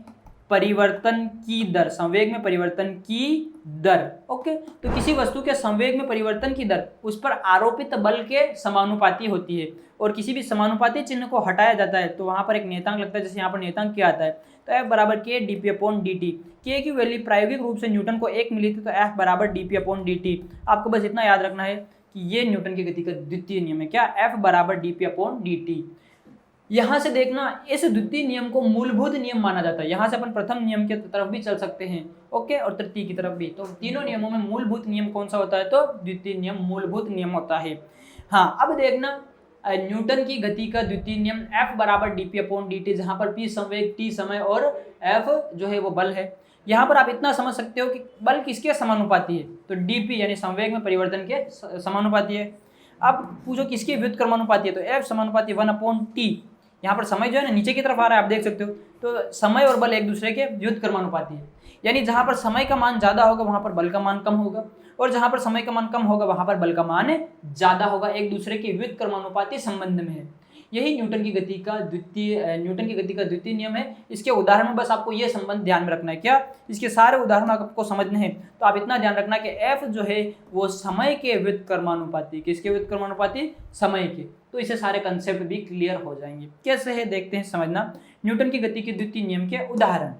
परिवर्तन की दर, संवेग में परिवर्तन की दर। ओके, तो किसी वस्तु के संवेग में परिवर्तन की दर उस पर आरोपित बल के समानुपाती होती है और किसी भी समानुपाती चिन्ह को हटाया जाता है तो वहां पर एक नियतांक लगता है, जैसे यहाँ पर नियतांक क्या आता है, तो F बराबर K dp/dt। K की वैल्यू प्रायोगिक रूप से न्यूटन को 1 मिली थी तो F बराबर dp/dt। आपको बस इतना याद रखना है कि ये न्यूटन की गति का द्वितीय नियम है। क्या, F बराबर dp/dt। यहां से देखना, इस द्वितीय नियम को मूलभूत नियम माना जाता है। यहां से अपन प्रथम नियम की तरफ भी चल सकते हैं, ओके, और तृतीय की तरफ भी। तो तीनों नियमों में मूलभूत नियम कौन सा होता है, तो द्वितीय नियम मूलभूत नियम होता है। हाँ, अब देखना न्यूटन की गति का द्वितीय नियम F बराबर dp/dt, जहां पर P संवेग, T समय और F जो है वो बल है। यहाँ पर आप इतना समझ सकते हो कि बल किसके समानुपाती है, तो dp यानी संवेग में परिवर्तन के समानुपाती है। अब पूछो किसकी व्युत्क्रमानुपाती है, तो F समानुपाती 1/T। यहाँ पर समय जो है ना नीचे की तरफ आ रहा है, आप देख सकते हो। तो समय और बल एक दूसरे के व्युत्क्रमानुपाती है, यानी जहाँ पर समय का मान ज़्यादा होगा वहाँ पर बल का मान कम होगा, और जहाँ पर समय का मान कम होगा वहाँ पर बल का मान ज़्यादा होगा, एक दूसरे के व्युत्क्रमानुपाती संबंध में है। यही न्यूटन की गति का द्वितीय नियम है। इसके उदाहरण में बस आपको ये संबंध ध्यान में रखना है। क्या? इसके सारे उदाहरण आपको समझने हैं, तो आप इतना ध्यान रखना कि F जो है वो समय के व्युत्क्रमानुपाती, किसके व्युत्क्रमानुपाती? समय के। तो इसे सारे कंसेप्ट भी क्लियर हो जाएंगे। कैसे है देखते हैं, समझना। न्यूटन की गति के द्वितीय नियम के उदाहरण।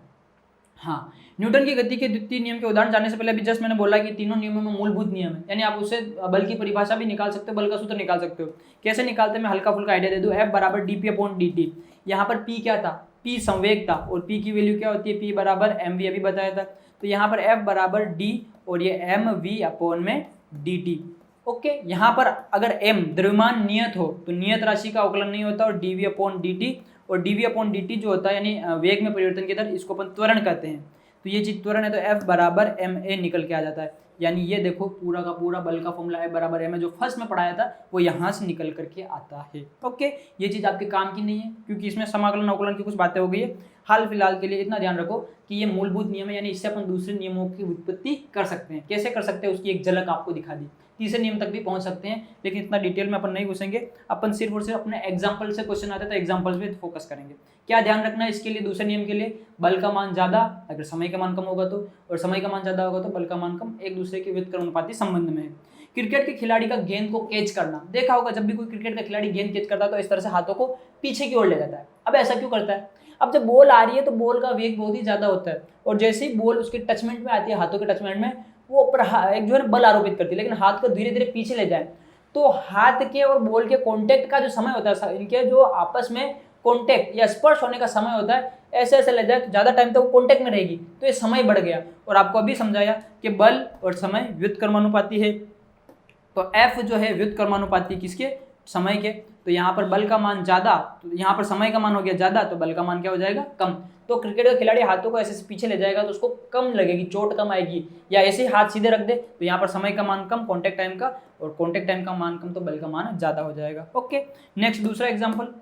हाँ, न्यूटन की गति के द्वितीय नियम के उदाहरण जानने से पहले अभी जस्ट मैंने बोला कि तीनों नियमों में मूलभूत नियम है, यानी आप उससे बल की परिभाषा भी निकाल सकते हो, बल का सूत्र निकाल सकते हो। कैसे निकालते हैं मैं हल्का फुल्का आइडिया दे दूं। F बराबर dp/dt। यहाँ पर P क्या था? P संवेग था, और P की वैल्यू क्या होती है? P बराबर mv, अभी बताया था। तो यहाँ पर F बराबर d और ये mv/dt। ओके, यहाँ पर अगर m द्रव्यमान नियत हो तो नियत राशि का अवकलन नहीं होता, और dv/dt, और dv/dt जो होता है यानी वेग में परिवर्तन की दर, इसको अपन त्वरण कहते हैं। तो ये चीज त्वरण है, तो F बराबर ma निकल के आ जाता है। यानी ये देखो पूरा का पूरा बल का फॉर्मूला F बराबर ma जो फर्स्ट में पढ़ाया था वो यहाँ से निकल करके आता है। ओके, ये चीज आपके काम की नहीं है क्योंकि इसमें समाकलन अवकलन की कुछ बातें हो गई है। हाल फिलहाल के लिए इतना ध्यान रखो कि ये मूलभूत नियम है, यानी इससे अपन दूसरे नियमों की उत्पत्ति कर सकते हैं। कैसे कर सकते हैं उसकी एक झलक आपको दिखा दी। तीसरे नियम तक भी पहुंच सकते हैं, लेकिन इतना डिटेल में अपन नहीं घुसेंगे। अपन सिर्फ और सिर्फ अपने एग्जाम्पल से क्वेश्चन आते हैं तो एग्जाम्पल्स पे फोकस करेंगे। क्या ध्यान रखना है इसके लिए? दूसरे नियम के लिए बल का मान ज्यादा अगर समय का मान कम होगा तो, और समय का मान ज्यादा होगा तो बल का मान कम, एक दूसरे के व्युत्क्रमानुपाती संबंध में है। क्रिकेट के खिलाड़ी का गेंद को कैच करना, देखा होगा जब भी कोई क्रिकेट का खिलाड़ी गेंद कैच करता है तो इस तरह से हाथों को पीछे की ओर ले जाता है। अब ऐसा क्यों करता है? अब जब बॉल आ रही है तो बॉल का वेग बहुत ही ज्यादा होता है, और जैसे ही बॉल उसके टचमेंट में आती है, हाथों के टचमेंट में, वो ऊपर एक जो है बल आरोपित करती है, लेकिन हाथ को धीरे धीरे पीछे ले जाए तो हाथ के और बॉल के कॉन्टेक्ट का जो समय होता है, इनके जो आपस में कॉन्टेक्ट या स्पर्श होने का समय होता है, ऐसे ऐसे ले जाए तो ज़्यादा टाइम तक वो कॉन्टेक्ट में रहेगी, तो ये समय बढ़ गया। और आपको अभी समझाया कि बल और समय व्युत्क्रमानुपाती है, तो F जो है व्युत्क्रमानुपाती किसके? समय के। तो यहाँ पर बल का मान ज़्यादा, तो यहाँ पर समय का मान हो गया ज़्यादा, तो बल का मान क्या हो जाएगा? कम। तो क्रिकेट का खिलाड़ी हाथों को ऐसे पीछे ले जाएगा तो उसको कम लगेगी, चोट कम आएगी, या ऐसे ही हाथ सीधे रख दे तो यहाँ पर समय का मान कम, कॉन्टेक्ट टाइम का, और कॉन्टेक्ट टाइम का मान कम तो बल का मान ज़्यादा हो जाएगा। ओके, नेक्स्ट दूसरा एग्जाम्पल।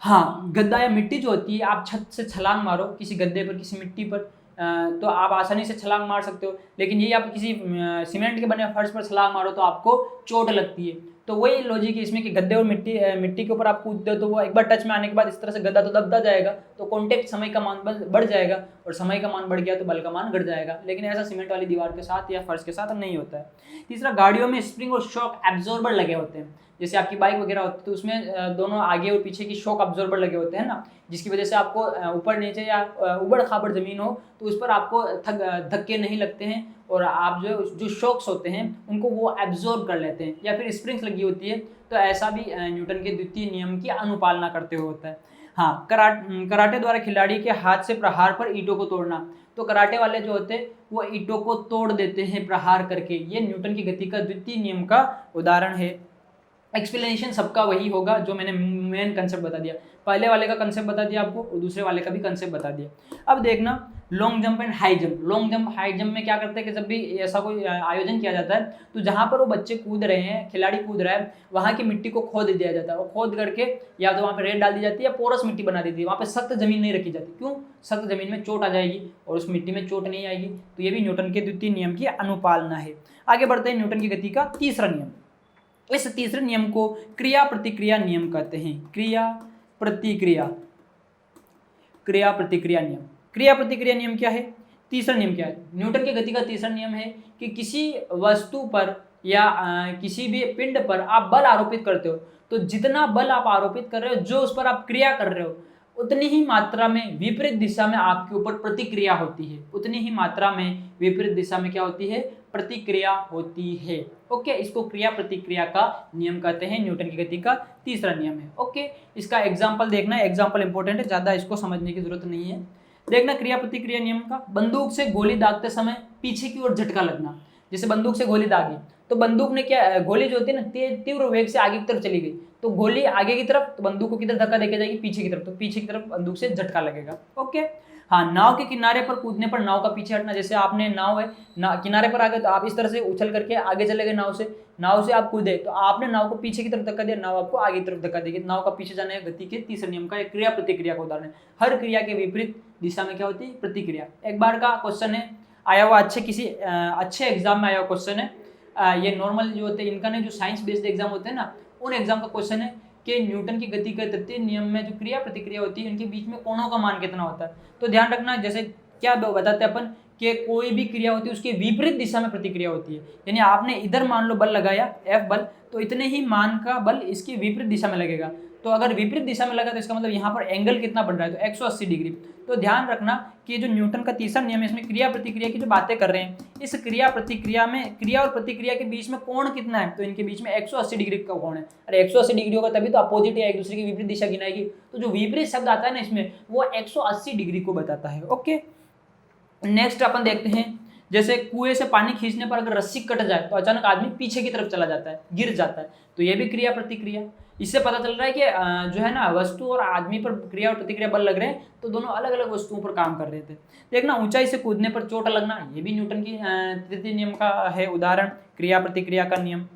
हाँ, गद्दा या मिट्टी जो होती है, आप छत से छलांग मारो किसी गद्दे पर, किसी मिट्टी पर, तो आप आसानी से छलांग मार सकते हो, लेकिन यही आप किसी सीमेंट के बने फर्श पर छलांग मारो तो आपको चोट लगती है। तो वही लॉजिक है इसमें कि गद्दे और मिट्टी के ऊपर आप कूदते हो तो वो एक बार टच में आने के बाद इस तरह से गद्दा तो दबता जाएगा, तो कॉन्टेक्ट समय का मान बढ़ जाएगा, और समय का मान बढ़ गया तो बल का मान घट जाएगा, लेकिन ऐसा सीमेंट वाली दीवार के साथ या फर्श के साथ नहीं होता है। तीसरा, गाड़ियों में स्प्रिंग और शॉक एब्जॉर्बर लगे होते हैं, जैसे आपकी बाइक वगैरह होती है तो उसमें दोनों आगे और पीछे की शॉक अब्जॉर्बर लगे होते हैं ना, जिसकी वजह से आपको ऊपर नीचे या उबड़ खाबड़ जमीन हो तो उस पर आपको धक्के नहीं लगते हैं, और आप जो शॉक्स होते हैं उनको वो एब्जॉर्ब कर लेते हैं, या फिर स्प्रिंग्स लगी होती है, तो ऐसा भी न्यूटन के द्वितीय नियम की अनुपालना करते हुए होता है। हाँ, कराटे द्वारा खिलाड़ी के हाथ से प्रहार पर ईंटों को तोड़ना, तो कराटे वाले जो होते हैं वो ईंटों को तोड़ देते हैं प्रहार करके, ये न्यूटन की गति का द्वितीय नियम का उदाहरण है। एक्सप्लेनेशन सबका वही होगा जो मैंने मेन कंसेप्ट बता दिया, पहले वाले का कंसेप्ट बता दिया आपको और दूसरे वाले का भी कंसेप्ट बता दिया। अब देखना long jump and high jump. Long jump high jump में क्या करते हैं कि जब भी ऐसा कोई आयोजन किया जाता है तो जहाँ पर वो बच्चे कूद रहे हैं, खिलाड़ी कूद रहा है, वहाँ की मिट्टी को खोद दिया जाता है, और खोद करके या तो वहाँ पर रेत डाल दी जाती है या पोरस मिट्टी बना दी जाती है, वहाँ पर सख्त जमीन नहीं रखी जाती। क्यों? सख्त जमीन में चोट आ जाएगी और उस मिट्टी में चोट नहीं आएगी। तो ये भी न्यूटन के द्वितीय नियम की अनुपालना है। आगे बढ़ते हैं, न्यूटन की गति का तीसरा नियम। इस तीसरे नियम को क्रिया प्रतिक्रिया नियम कहते हैं। क्रिया प्रतिक्रिया नियम। क्रिया प्रतिक्रिया नियम क्या है? तीसरा नियम क्या है? न्यूटन की गति का तीसरा नियम है कि किसी वस्तु पर या किसी भी पिंड पर आप बल आरोपित करते हो तो जितना बल आप आरोपित कर रहे हो, जो उस पर आप क्रिया कर रहे हो, उतनी ही मात्रा में विपरीत दिशा में आपके ऊपर प्रतिक्रिया होती है। उतनी ही मात्रा में विपरीत दिशा में क्या होती है? प्रतिक्रिया होती है। ओके, इसको क्रिया प्रतिक्रिया का नियम कहते हैं। न्यूटन की गति का तीसरा नियम है। ओके, इसका एग्जाम्पल देखना है, एग्जाम्पल इंपॉर्टेंट है, ज़्यादा इसको समझने की जरूरत नहीं है। देखना क्रिया प्रतिक्रिया नियम का, बंदूक से गोली दागते समय पीछे की ओर झटका लगना। जैसे बंदूक से गोली दागी तो बंदूक ने क्या, गोली जो होती है ना तीव्र वेग से आगे की तरफ चली गई, तो गोली आगे की तरफ, तो बंदूक को किधर धक्का देके जाएगी, पीछे की तरफ, तो पीछे की तरफ बंदूक से झटका लगेगा। ओके। हाँ, नाव के किनारे पर कूदने पर नाव का पीछे हटना, जैसे आपने नाव है किनारे पर आ गए तो आप इस तरह से उछल करके आगे चले गए नाव से आप कूदे तो आपने नाव को पीछे की तरफ धक्का दिया, नाव आपको आगे की तरफ धक्का देगी। नाव का पीछे जाने गति के तीसरे नियम का एक क्रिया प्रतिक्रिया का उदाहरण है। हर क्रिया के विपरीत दिशा में क्या होती है, प्रतिक्रिया। एक बार का क्वेश्चन है, आया हुआ अच्छे एग्जाम में आया हुआ क्वेश्चन है। ये नॉर्मल जो होते हैं इनका नहीं, जो साइंस बेस्ड एग्जाम होते हैं ना, उन एग्जाम का क्वेश्चन है कि न्यूटन की गति के तृतीय नियम में जो क्रिया प्रतिक्रिया होती है इनके बीच में कोणों का मान कितना होता है। तो ध्यान रखना, जैसे क्या बताते हैं अपन कि कोई भी क्रिया होती है उसके विपरीत दिशा में प्रतिक्रिया होती है। यानी आपने इधर मान लो बल लगाया F बल, तो इतने ही मान का बल इसकी विपरीत दिशा में लगेगा। तो अगर विपरीत दिशा में लगा तो इसका मतलब यहाँ पर एंगल कितना बन रहा है, तो 180 डिग्री। तो ध्यान रखना कि जो न्यूटन का तीसरा नियम है इसमें क्रिया प्रतिक्रिया की जो बातें कर रहे हैं, इस क्रिया प्रतिक्रिया में क्रिया और प्रतिक्रिया के बीच में कोण कितना है, तो इनके बीच में 180 डिग्री का कोण है। अरे 180 डिग्री होगा तभी तो अपोजिट या एक दूसरे की विपरीत दिशा गिनाएगी। तो जो विपरीत शब्द आता है ना इसमें, वो 180 डिग्री को बताता है। ओके, नेक्स्ट अपन देखते हैं, जैसे कुएं से पानी खींचने पर अगर रस्सी कट जाए तो अचानक आदमी पीछे की तरफ चला जाता है, गिर जाता है, तो ये भी क्रिया प्रतिक्रिया। इससे पता चल रहा है कि जो है ना वस्तु और आदमी पर क्रिया और प्रतिक्रिया बल लग रहे हैं, तो दोनों अलग अलग वस्तुओं पर काम कर रहे थे। देखना, ऊंचाई से कूदने पर चोट लगना, ये भी न्यूटन की तृतीय नियम का है उदाहरण, क्रिया प्रतिक्रिया का नियम।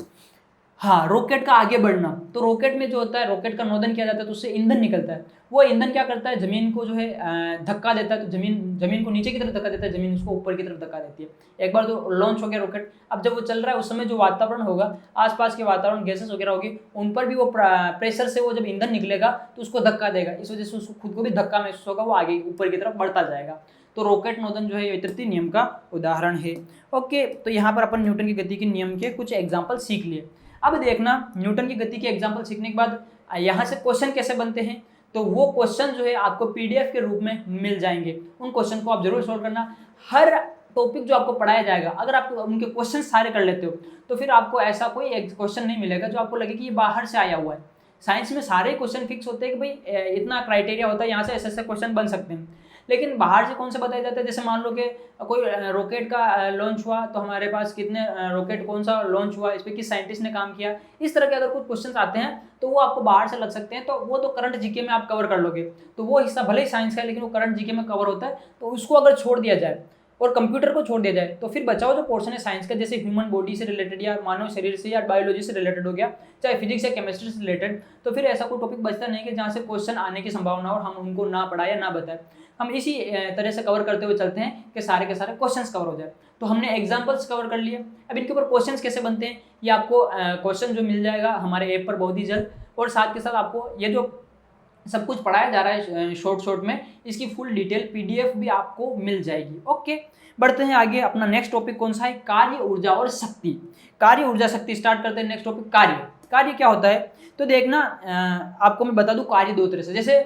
हाँ, रॉकेट का आगे बढ़ना, तो रॉकेट में जो होता है, रॉकेट का नोदन किया जाता है तो उससे ईंधन निकलता है। वो ईंधन क्या करता है, जमीन को जो है धक्का देता है, तो जमीन को नीचे की तरफ धक्का देता है, जमीन उसको ऊपर की तरफ धक्का देती है। एक बार तो लॉन्च हो गया रॉकेट, अब जब वो चल रहा है उस समय जो वातावरण होगा, आसपास के वातावरण गैसेस वगैरह होगी, उन पर भी वो प्रेशर से वो जब ईंधन निकलेगा तो उसको धक्का देगा, इस वजह से उसको खुद को भी धक्का महसूस होगा, वो आगे ऊपर की तरफ बढ़ता जाएगा। तो रॉकेट नोदन जो है ये तृतीय नियम का उदाहरण है। ओके, तो यहाँ पर अपन न्यूटन की गति के नियम के कुछ एग्जाम्पल सीख लिए। अब देखना, न्यूटन की गति के एग्जाम्पल सीखने के बाद यहाँ से क्वेश्चन कैसे बनते हैं, तो वो क्वेश्चन जो है आपको पीडीएफ के रूप में मिल जाएंगे। उन क्वेश्चन को आप जरूर सॉल्व करना। हर टॉपिक जो आपको पढ़ाया जाएगा, अगर आप उनके क्वेश्चन सारे कर लेते हो तो फिर आपको ऐसा कोई एक क्वेश्चन नहीं मिलेगा जो आपको लगे कि ये बाहर से आया हुआ है। साइंस में सारे क्वेश्चन फिक्स होते हैं कि भाई इतना क्राइटेरिया होता है, यहाँ से ऐसे ऐसे क्वेश्चन बन सकते हैं। लेकिन बाहर से कौन से बताया जाता है, जैसे मान लो कि कोई रॉकेट का लॉन्च हुआ तो हमारे पास कितने रॉकेट कौन सा लॉन्च हुआ, इस पर किस साइंटिस्ट ने काम किया, इस तरह के अगर कुछ क्वेश्चंस आते हैं तो वो आपको बाहर से लग सकते हैं। तो वो तो करंट जीके में आप कवर कर लोगे, तो वो हिस्सा भले ही साइंस का है लेकिन वो करंट जीके में कवर होता है। तो उसको अगर छोड़ दिया जाए और कंप्यूटर को छोड़ दिया जाए तो फिर बचाओ जो पोर्शन है साइंस का, जैसे ह्यूमन बॉडी से रिलेटेड या मानव शरीर से या बायोलॉजी से रिलेटेड हो गया, चाहे फिजिक्स या केमिस्ट्री से रिलेटेड, तो फिर ऐसा कोई टॉपिक बचता नहीं कि जहाँ से क्वेश्चन आने की संभावना हो और हम उनको ना पढ़ाए या ना बताएं। हम इसी तरह से कवर करते हुए चलते हैं कि सारे के सारे क्वेश्चंस कवर हो जाए। तो हमने एग्जांपल्स कवर कर लिए। अब इनके ऊपर क्वेश्चंस कैसे बनते हैं, ये आपको क्वेश्चन जो मिल जाएगा हमारे ऐप पर बहुत ही जल्द, और साथ के साथ आपको ये जो सब कुछ पढ़ाया जा रहा है शॉर्ट में, इसकी फुल डिटेल पीडीएफ भी आपको मिल जाएगी। ओके, बढ़ते हैं आगे। अपना नेक्स्ट टॉपिक कौन सा है, कार्य, ऊर्जा और शक्ति। कार्य, ऊर्जा, शक्ति स्टार्ट करते हैं। नेक्स्ट टॉपिक कार्य क्या होता है, तो देखना आपको मैं बता दूं, कार्य दो तरह से, जैसे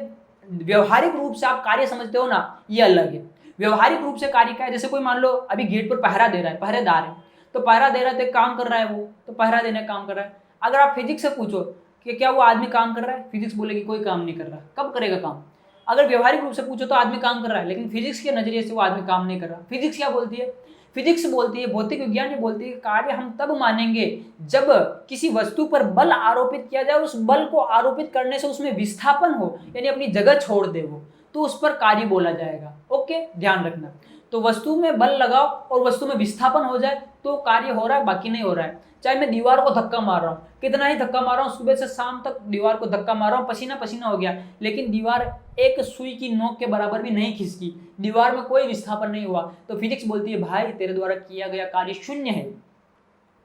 व्यवहारिक रूप से आप कार्य समझते हो ना, ये अलग है। व्यवहारिक रूप से कार्य क्या है, जैसे कोई मान लो अभी गेट पर पहरा दे रहा है, पहरेदार है, तो पहरा दे रहा है तो काम कर रहा है, वो तो पहरा देने का काम कर रहा है। अगर आप फिजिक्स से पूछो कि क्या वो आदमी काम कर रहा है, फिजिक्स बोलेगी कोई काम नहीं कर रहा, कब करेगा काम। अगर व्यवहारिक रूप से पूछो तो आदमी काम कर रहा है, लेकिन फिजिक्स के नजरिए से वो आदमी काम नहीं कर रहा। फिजिक्स क्या बोलती है, फिजिक्स बोलती है, भौतिक विज्ञान ये बोलती है, कार्य हम तब मानेंगे जब किसी वस्तु पर बल आरोपित किया जाए, उस बल को आरोपित करने से उसमें विस्थापन हो, यानी अपनी जगह छोड़ दे वो, तो उस पर कार्य बोला जाएगा। ओके, ध्यान रखना। तो वस्तु में बल लगाओ और वस्तु में विस्थापन हो जाए तो कार्य हो रहा है, बाकी नहीं हो रहा है। चाहे मैं दीवार को धक्का मार रहा हूँ, कितना ही धक्का मार रहा हूँ, सुबह से शाम तक दीवार को धक्का मार रहा हूँ, पसीना पसीना हो गया, लेकिन दीवार एक सुई की नोक के बराबर भी नहीं खिसकी, दीवार में कोई विस्थापन नहीं हुआ, तो फिजिक्स बोलती है भाई तेरे द्वारा किया गया कार्य शून्य है,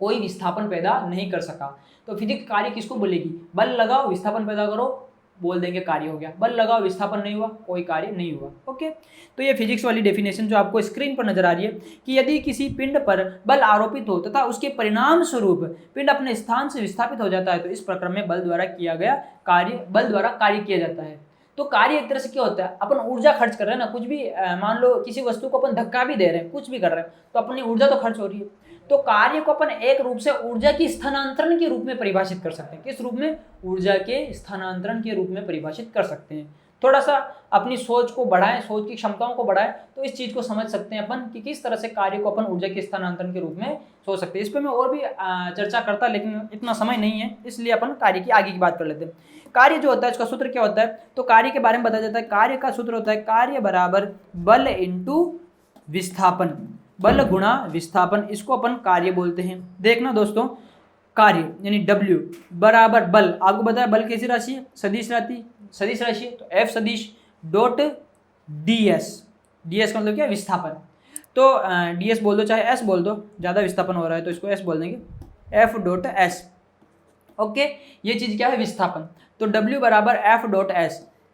कोई विस्थापन पैदा नहीं कर सका। तो फिजिक्स कार्य किसको बोलेगी, बल लगाओ विस्थापन पैदा करो, बोल देंगे कार्य हो गया। बल लगाओ विस्थापन नहीं हुआ, कोई कार्य नहीं हुआ। ओके, तो ये फिजिक्स वाली डेफिनेशन जो आपको स्क्रीन पर नजर आ रही है कि यदि किसी पिंड पर बल आरोपित हो तथा उसके परिणाम स्वरूप पिंड अपने स्थान से विस्थापित हो जाता है, तो इस प्रक्रम में बल द्वारा कार्य किया जाता है। तो कार्य एक तरह से क्या होता है, अपन ऊर्जा खर्च कर रहे हैं ना, कुछ भी मान लो किसी वस्तु को अपन धक्का भी दे रहे हैं, कुछ भी कर रहे हैं, तो अपनी ऊर्जा तो खर्च हो रही है। तो कार्य को अपन एक रूप से ऊर्जा की स्थानांतरण के रूप में परिभाषित कर सकते हैं। किस रूप में, ऊर्जा के स्थानांतरण के रूप में परिभाषित कर सकते हैं। थोड़ा सा अपनी सोच को बढ़ाएं, सोच की क्षमताओं को बढ़ाएं, तो इस चीज को समझ सकते हैं अपन कि किस तरह से कार्य को अपन ऊर्जा के स्थानांतरण के रूप में सोच सकते हैं। इस पर मैं और भी चर्चा करता, लेकिन इतना समय नहीं है, इसलिए अपन कार्य की आगे की बात कर लेते हैं। कार्य जो होता है इसका सूत्र क्या होता है, तो कार्य के बारे में बताया जाता है। कार्य का सूत्र होता है कार्य बराबर बल इंटू विस्थापन, बल गुणा विस्थापन, इसको अपन कार्य बोलते हैं। देखना दोस्तों, कार्य यानी W बराबर बल, आपको बताया बल कैसी राशि है, सदिश राशि है, तो F सदिश डॉट ds, ds का मतलब क्या है, विस्थापन। तो ds बोल दो चाहे s बोल दो, ज़्यादा विस्थापन हो रहा है तो इसको s बोल देंगे, F डॉट s। ओके, ये चीज़ क्या है, विस्थापन। तो W बराबर F डॉट s,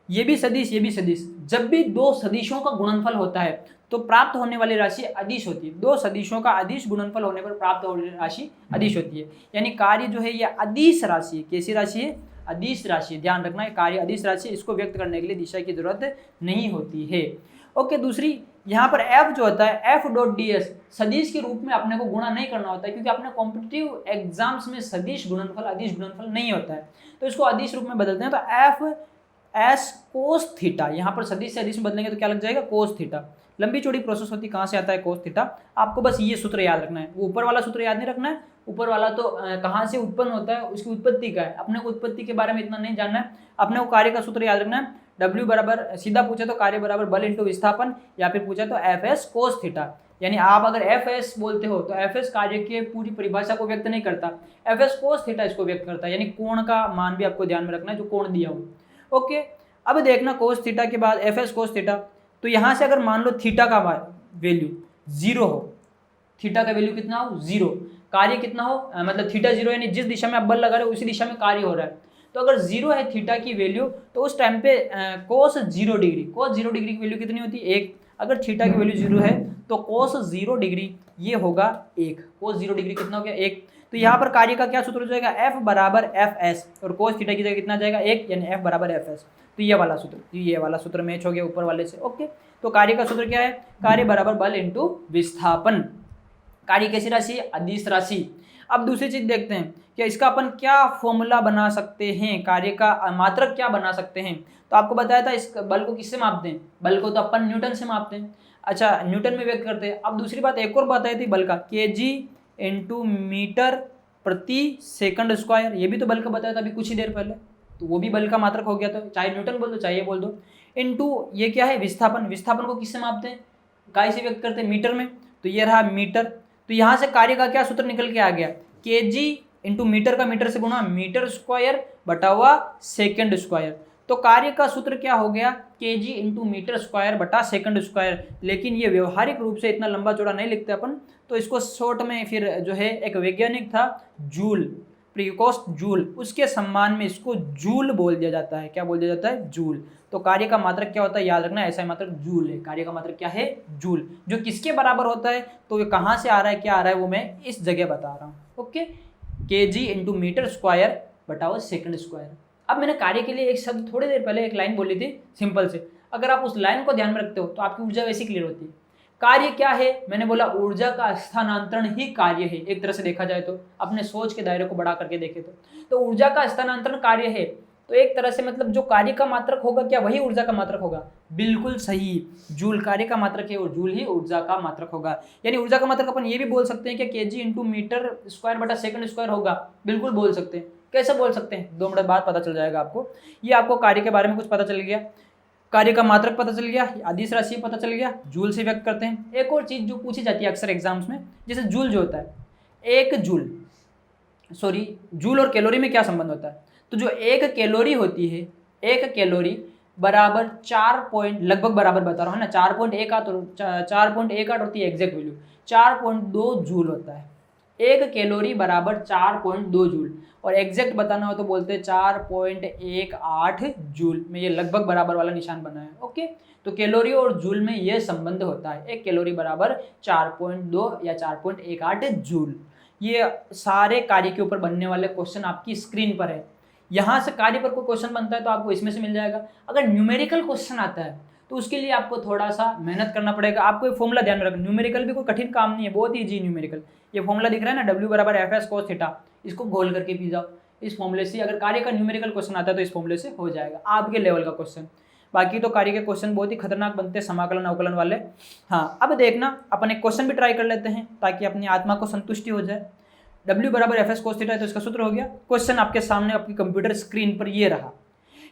ये भी सदिश ये भी सदिश। जब भी दो सदिशों का गुणनफल होता है तो प्राप्त होने वाली राशि अदिश होती है। दो सदिशों का अदिश गुणनफल होने पर प्राप्त होने वाली राशि अदिश होती है। यानी कार्य जो है ये अदिश राशि है। कैसी राशि है, अदिश राशि। ध्यान रखना है, कार्य अदिश राशि, इसको व्यक्त करने के लिए दिशा की जरूरत नहीं होती है। ओके, दूसरी यहाँ पर F जो होता है F डॉट ds, सदिश के रूप में अपने को गुणा नहीं करना होता है, क्योंकि अपने कॉम्पिटिटिव एग्जाम्स में सदिश गुणनफल अदिश गुणनफल नहीं होता है, तो इसको अदिश रूप में बदलते हैं। तो F एस कोस थीटा, यहाँ पर सदिश से अदिश में बदलेंगे तो क्या लग जाएगा, कोस थीटा। लंबी चौड़ी प्रोसेस होती है, कहाँ से आता है कोस थीटा, आपको बस ये सूत्र याद रखना है। वो ऊपर वाला सूत्र याद नहीं रखना है, ऊपर वाला तो कहाँ से उत्पन्न होता है, उसकी उत्पत्ति का है, अपने को उत्पत्ति के बारे में इतना नहीं जानना है। अपने को कार्य का सूत्र याद रखना है, W बराबर, सीधा पूछे तो कार्य बराबर बल इंटू विस्थापन, या फिर पूछा तो एफ एस कोस थीटा। यानी आप अगर एफ एस बोलते हो तो एफ एस कार्य के पूरी परिभाषा को व्यक्त नहीं करता, एफ एस कोस थीटा इसको व्यक्त करता है। यानी कोण का मान भी आपको ध्यान में रखना है, जो कोण दिया हो। ओके, अब देखना कोस थीटा के बाद एफ एस कोस थीटा, तो यहाँ से अगर मान लो थीटा का वैल्यू 0 हो, थीटा का वैल्यू कितना हो, 0, कार्य कितना हो, मतलब थीटा 0, यानी जिस दिशा में आप बल लगा रहे हो उसी दिशा में कार्य हो रहा है। तो अगर 0 है थीटा की वैल्यू, तो उस टाइम पे कोस 0 डिग्री, कोस 0 डिग्री की वैल्यू कितनी होती है, 1। अगर थीटा की वैल्यू 0 है तो कोस 0 डिग्री ये होगा 1, कोस 0 डिग्री कितना हो गया, 1। तो यहाँ पर कार्य का क्या सूत्र हो जाएगा, F बराबर एफ एस, और कोस थीटा की जगह कितना जाएगा, 1, यानी F बराबर एफ एस। तो ये वाला सूत्र मैच हो गया ऊपर वाले से। ओके, तो कार्य का सूत्र क्या है, कार्य बराबर बल इंटू विस्थापन। कार्य कैसी राशि है, अदिश राशि। अब दूसरी चीज देखते हैं कि इसका अपन क्या फॉर्मूला बना सकते हैं, कार्य का मात्रक क्या बना सकते हैं। तो आपको बताया था इस बल को किससे मापते हैं, बल को तो अपन न्यूटन से मापते हैं। अच्छा, न्यूटन में व्यक्त करते हैं। अब दूसरी बात, एक और बात आई थी बल का, kg इंटू मीटर प्रति सेकंड स्क्वायर, ये भी तो बल का बताया था अभी कुछ ही देर पहले, तो वो भी बल का मात्रक हो गया। तो चाहे न्यूटन बोल दो चाहे ये बोल दो, इनटू ये क्या है, विस्थापन। विस्थापन को किससे मापते हैं, काय से व्यक्त करते हैं, मीटर में। तो ये रहा मीटर। तो यहाँ से कार्य का क्या सूत्र निकल के आ गया, kg इंटू मीटर का मीटर से गुणा मीटर स्क्वायर बटा हुआ सेकेंड स्क्वायर। तो कार्य का सूत्र क्या हो गया, kg इंटू मीटर स्क्वायर बटा सेकंड स्क्वायर। लेकिन ये व्यवहारिक रूप से इतना लंबा चौड़ा नहीं लिखते अपन, तो इसको शॉर्ट में फिर जो है एक वैज्ञानिक था जूल, प्रिकॉस्ट जूल, उसके सम्मान में इसको जूल बोल दिया जाता है। क्या बोल दिया जाता है, जूल। तो कार्य का मात्रक क्या होता है, याद रखना, ऐसा मात्रक जूल है। कार्य का मात्रक क्या है, जूल। जो किसके बराबर होता है, तो ये कहाँ से आ रहा है, क्या आ रहा है, वो मैं इस जगह बता रहा हूँ। Okay, kg into metre square बटा हुआ सेकंड स्क्वायर। अब मैंने कार्य के लिए एक शब्द थोड़ी देर पहले एक लाइन बोली थी सिंपल से, अगर आप उस लाइन को ध्यान में रखते हो तो आपकी ऊर्जा वैसी क्लियर होती है। कार्य क्या है, मैंने बोला ऊर्जा का स्थानांतरण ही कार्य है। एक तरह से देखा जाए तो अपने सोच के दायरे को बढ़ा करके देखे तो ऊर्जा का स्थानांतरण कार्य है। तो एक तरह से मतलब जो कार्य का मात्रक होगा क्या वही ऊर्जा का मात्रक होगा, बिल्कुल सही, जूल कार्य का मात्रक है और जूल ही ऊर्जा का मात्रक होगा। यानी ऊर्जा का मात्रक अपन ये भी बोल सकते हैं कि kg इंटू मीटर स्क्वायर बटा सेकंड स्क्वायर होगा, बिल्कुल बोल सकते हैं। कैसे बोल सकते हैं, 2 मिनट बाद पता चल जाएगा आपको। ये आपको कार्य के बारे में कुछ पता चल गया, कार्य का मात्रक पता चल गया, अदिश राशि पता चल गया, जूल से व्यक्त करते हैं। एक और चीज जो पूछी जाती है अक्सर एग्जाम्स में, जैसे जूल जो होता है, जूल और कैलोरी में क्या संबंध होता है। तो जो एक कैलोरी होती है, एक कैलोरी बराबर 4 लगभग बराबर बता रहा हूँ ना, 4.18 होती है एग्जैक्ट वैल्यू, 4.2 जूल होता है। एक कैलोरी बराबर 4.2 जूल, और एग्जैक्ट बताना हो तो बोलते हैं 4.18 जूल में। ये लगभग बराबर वाला निशान बना है। ओके, तो कैलोरी और जूल में ये संबंध होता है, एक कैलोरी बराबर 4.2 या 4.18 जूल। ये सारे कार्य के ऊपर बनने वाले क्वेश्चन आपकी स्क्रीन पर है। यहाँ से कार्य पर कोई क्वेश्चन बनता है तो आपको इसमें से मिल जाएगा। अगर न्यूमेरिकल क्वेश्चन आता है तो उसके लिए आपको थोड़ा सा मेहनत करना पड़ेगा। आपको ये फॉर्मूला ध्यान में रखना, न्यूमेरिकल भी कोई कठिन काम नहीं है, बहुत ईजी न्यूमेरिकल। ये फॉर्मूला दिख रहा है ना, W बराबर एफ एस कोस थीटा, इसको घोल करके पी जाओ। इस फॉर्मूले से अगर कार्य का न्यूमेरिकल क्वेश्चन आता है तो इस फॉर्मूले से हो जाएगा आपके लेवल का क्वेश्चन। बाकी तो कार्य के क्वेश्चन बहुत ही खतरनाक बनते हैं, समाकलन अवकलन वाले। हाँ, अब देखना अपन एक क्वेश्चन भी ट्राई कर लेते हैं ताकि अपनी आत्मा को संतुष्टि हो जाए। W बराबर एफ एस कोस थीटा है तो इसका सूत्र हो गया। क्वेश्चन आपके सामने आपकी कंप्यूटर स्क्रीन पर ये रहा,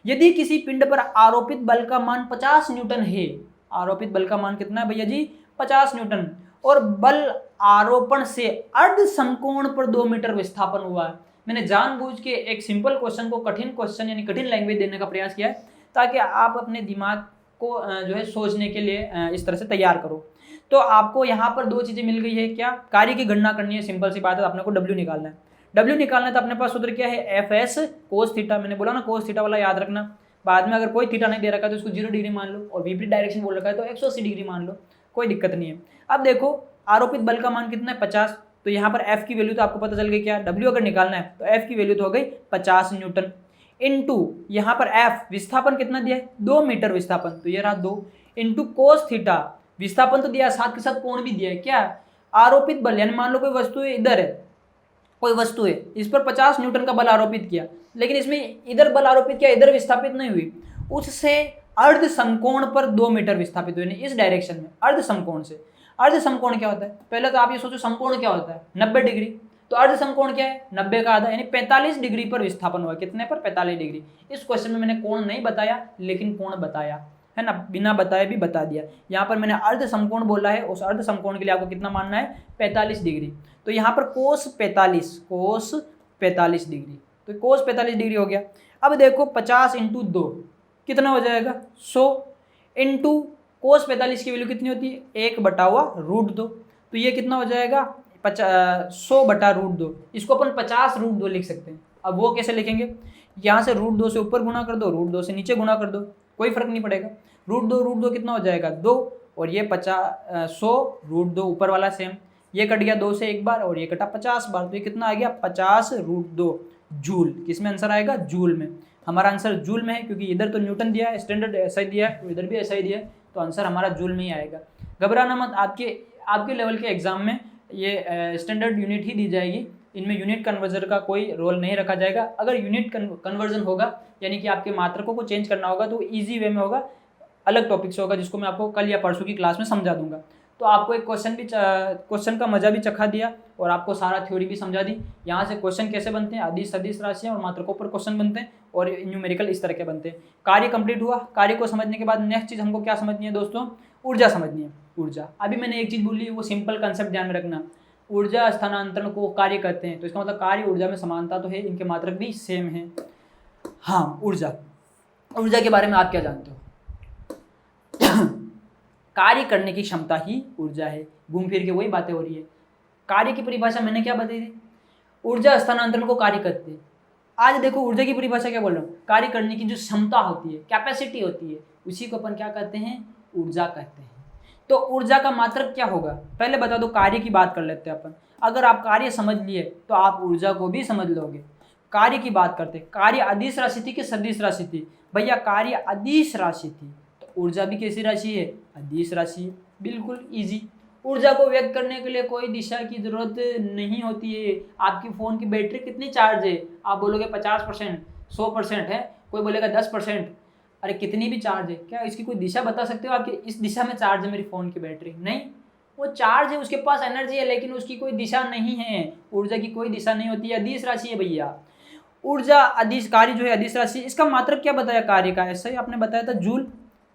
यदि किसी पिंड पर आरोपित बल का मान 50 न्यूटन है, आरोपित बल का मान कितना है भैया जी 50 न्यूटन, और बल आरोपण से अर्ध समकोण पर 2 मीटर विस्थापन हुआ है। मैंने जानबूझ के एक सिंपल क्वेश्चन को कठिन क्वेश्चन यानी कठिन लैंग्वेज देने का प्रयास किया है ताकि आप अपने दिमाग को जो है सोचने के लिए इस तरह से तैयार करो। तो आपको यहाँ पर 2 चीजें मिल गई है, क्या कार्य की गणना करनी है, सिंपल सी बात है, अपने को W निकालना है। W निकालना है तो अपने पास सूत्र क्या है, एफ एस कोस थीटा, मैंने बोला ना कोस थीटा वाला याद रखना। बाद में अगर कोई थीटा नहीं दे रखा है तो उसको 0 डिग्री मान लो, और विपरीत डायरेक्शन बोल रखा है तो 180 डिग्री मान लो, कोई दिक्कत नहीं है। अब देखो आरोपित बल का मान कितना है 50, तो यहाँ पर F की वैल्यू तो आपको पता चल गई क्या, W अगर निकालना है तो F की वैल्यू तो हो गई 50 न्यूटन, इनटू यहाँ पर F विस्थापन कितना दिया है 2 मीटर विस्थापन, तो ये रहा 2, इनटू कोस थीटा विस्थापन तो दिया, साथ के साथ कोण भी दिया है। क्या आरोपित बल, यानी मान लो कोई वस्तु है इधर है, कोई वस्तु है इस पर 50 न्यूटन का बल आरोपित किया, लेकिन इसमें इधर बल आरोपित किया, इधर विस्थापित नहीं हुई, उससे अर्ध समकोण पर 2 मीटर विस्थापित हुए, इस डायरेक्शन में अर्ध समकोण से। अर्ध समकोण क्या होता है, पहले तो आप ये सोचो समकोण क्या होता है 90 डिग्री, तो अर्ध समकोण क्या है 90 का आधा, यानी 45 डिग्री पर विस्थापन हुआ, कितने पर 45 डिग्री। इस क्वेश्चन में मैंने कोण नहीं बताया लेकिन कोण बताया है ना, बिना बताए भी बता दिया। यहाँ पर मैंने अर्ध समकोण बोला है, उस अर्ध समकोण के लिए आपको कितना मानना है 45 डिग्री, तो यहाँ पर कोस 45 डिग्री, तो कोस 45 डिग्री हो गया। अब देखो 50 इंटू 2 कितना हो जाएगा 100, इंटू कोस 45 की वैल्यू कितनी होती है 1/√2, तो ये कितना हो जाएगा 100/√2, इसको अपन 50√2 लिख सकते हैं। अब वो कैसे लिखेंगे, यहाँ से √2 से ऊपर गुणा कर दो, √2 से नीचे गुणा कर दो, कोई फर्क नहीं पड़ेगा। √2 कितना हो जाएगा 2, और ये 100√2 ऊपर वाला सेम, ये कट गया 2 से एक बार और ये कटा 50 बार, तो ये कितना आ गया 50√2 जूल। किसमें आंसर आएगा जूल में, हमारा आंसर जूल में है, क्योंकि इधर तो न्यूटन दिया है, स्टैंडर्ड ऐसा ही दिया है, तो इधर भी ऐसा ही दिया है, तो आंसर हमारा जूल में ही आएगा। घबराना मत, आपके लेवल के एग्जाम में ये स्टैंडर्ड यूनिट ही दी जाएगी, इनमें यूनिट कन्वर्जन का कोई रोल नहीं रखा जाएगा। अगर यूनिट कन्वर्जन होगा यानी कि आपके मात्रकों को चेंज करना होगा तो ईजी वे में होगा, अलग टॉपिक से होगा, जिसको मैं आपको कल या परसों की क्लास में समझा दूंगा। तो आपको एक क्वेश्चन का मजा भी चखा दिया और आपको सारा थ्योरी भी समझा दी। यहाँ से क्वेश्चन कैसे बनते हैं, अदिश सदिश राशियाँ और मात्रकों पर क्वेश्चन बनते हैं, और न्यूमेरिकल इस तरह के बनते हैं। कार्य कंप्लीट हुआ, कार्य को समझने के बाद नेक्स्ट चीज़ हमको क्या समझनी है दोस्तों, ऊर्जा समझनी है। ऊर्जा, अभी मैंने एक चीज़ बोली, वो सिंपल कंसेप्ट ध्यान में रखना, ऊर्जा स्थानांतरण को कार्य कहते हैं, तो इसका मतलब कार्य ऊर्जा में समानता तो है, इनके मात्रक भी सेम है। हाँ, ऊर्जा के बारे में आप क्या जानते हो? कार्य करने की क्षमता ही ऊर्जा है। घूम फिर के वही बातें हो रही है। कार्य की परिभाषा मैंने क्या बताई थी, ऊर्जा स्थानांतरण को कार्य कहते हैं। आज देखो ऊर्जा की परिभाषा क्या बोल रहा हूँ, कार्य करने की जो क्षमता होती है, कैपेसिटी होती है, उसी को अपन क्या कहते हैं, ऊर्जा कहते हैं। तो ऊर्जा का मात्रक क्या होगा, पहले बता दो, कार्य की बात कर लेते हैं अपन। अगर आप कार्य समझ लिए तो आप ऊर्जा को भी समझ लोगे। कार्य की बात करते, कार्य अदिश राशि थी कि सदिश राशि थी, भैया कार्य अदिश राशि थी, तो ऊर्जा भी कैसी राशि है, अदिश राशि। बिल्कुल इजी। ऊर्जा को व्यक्त करने के लिए कोई दिशा की जरूरत नहीं होती है। आपकी फ़ोन की बैटरी कितनी चार्ज है, आप बोलोगे 50%, 100% है, कोई बोलेगा 10%, अरे कितनी भी चार्ज है, क्या इसकी कोई दिशा बता सकते हो आपकी, इस दिशा में चार्ज है मेरी फ़ोन की बैटरी? नहीं, वो चार्ज है, उसके पास एनर्जी है, लेकिन उसकी कोई दिशा नहीं है। ऊर्जा की कोई दिशा नहीं होती है, अदिश राशि है भैया। ऊर्जा अदिश, कार्य जो है अदिश राशि। इसका मात्रक क्या बताया कार्य का, ऐसा ही आपने बताया था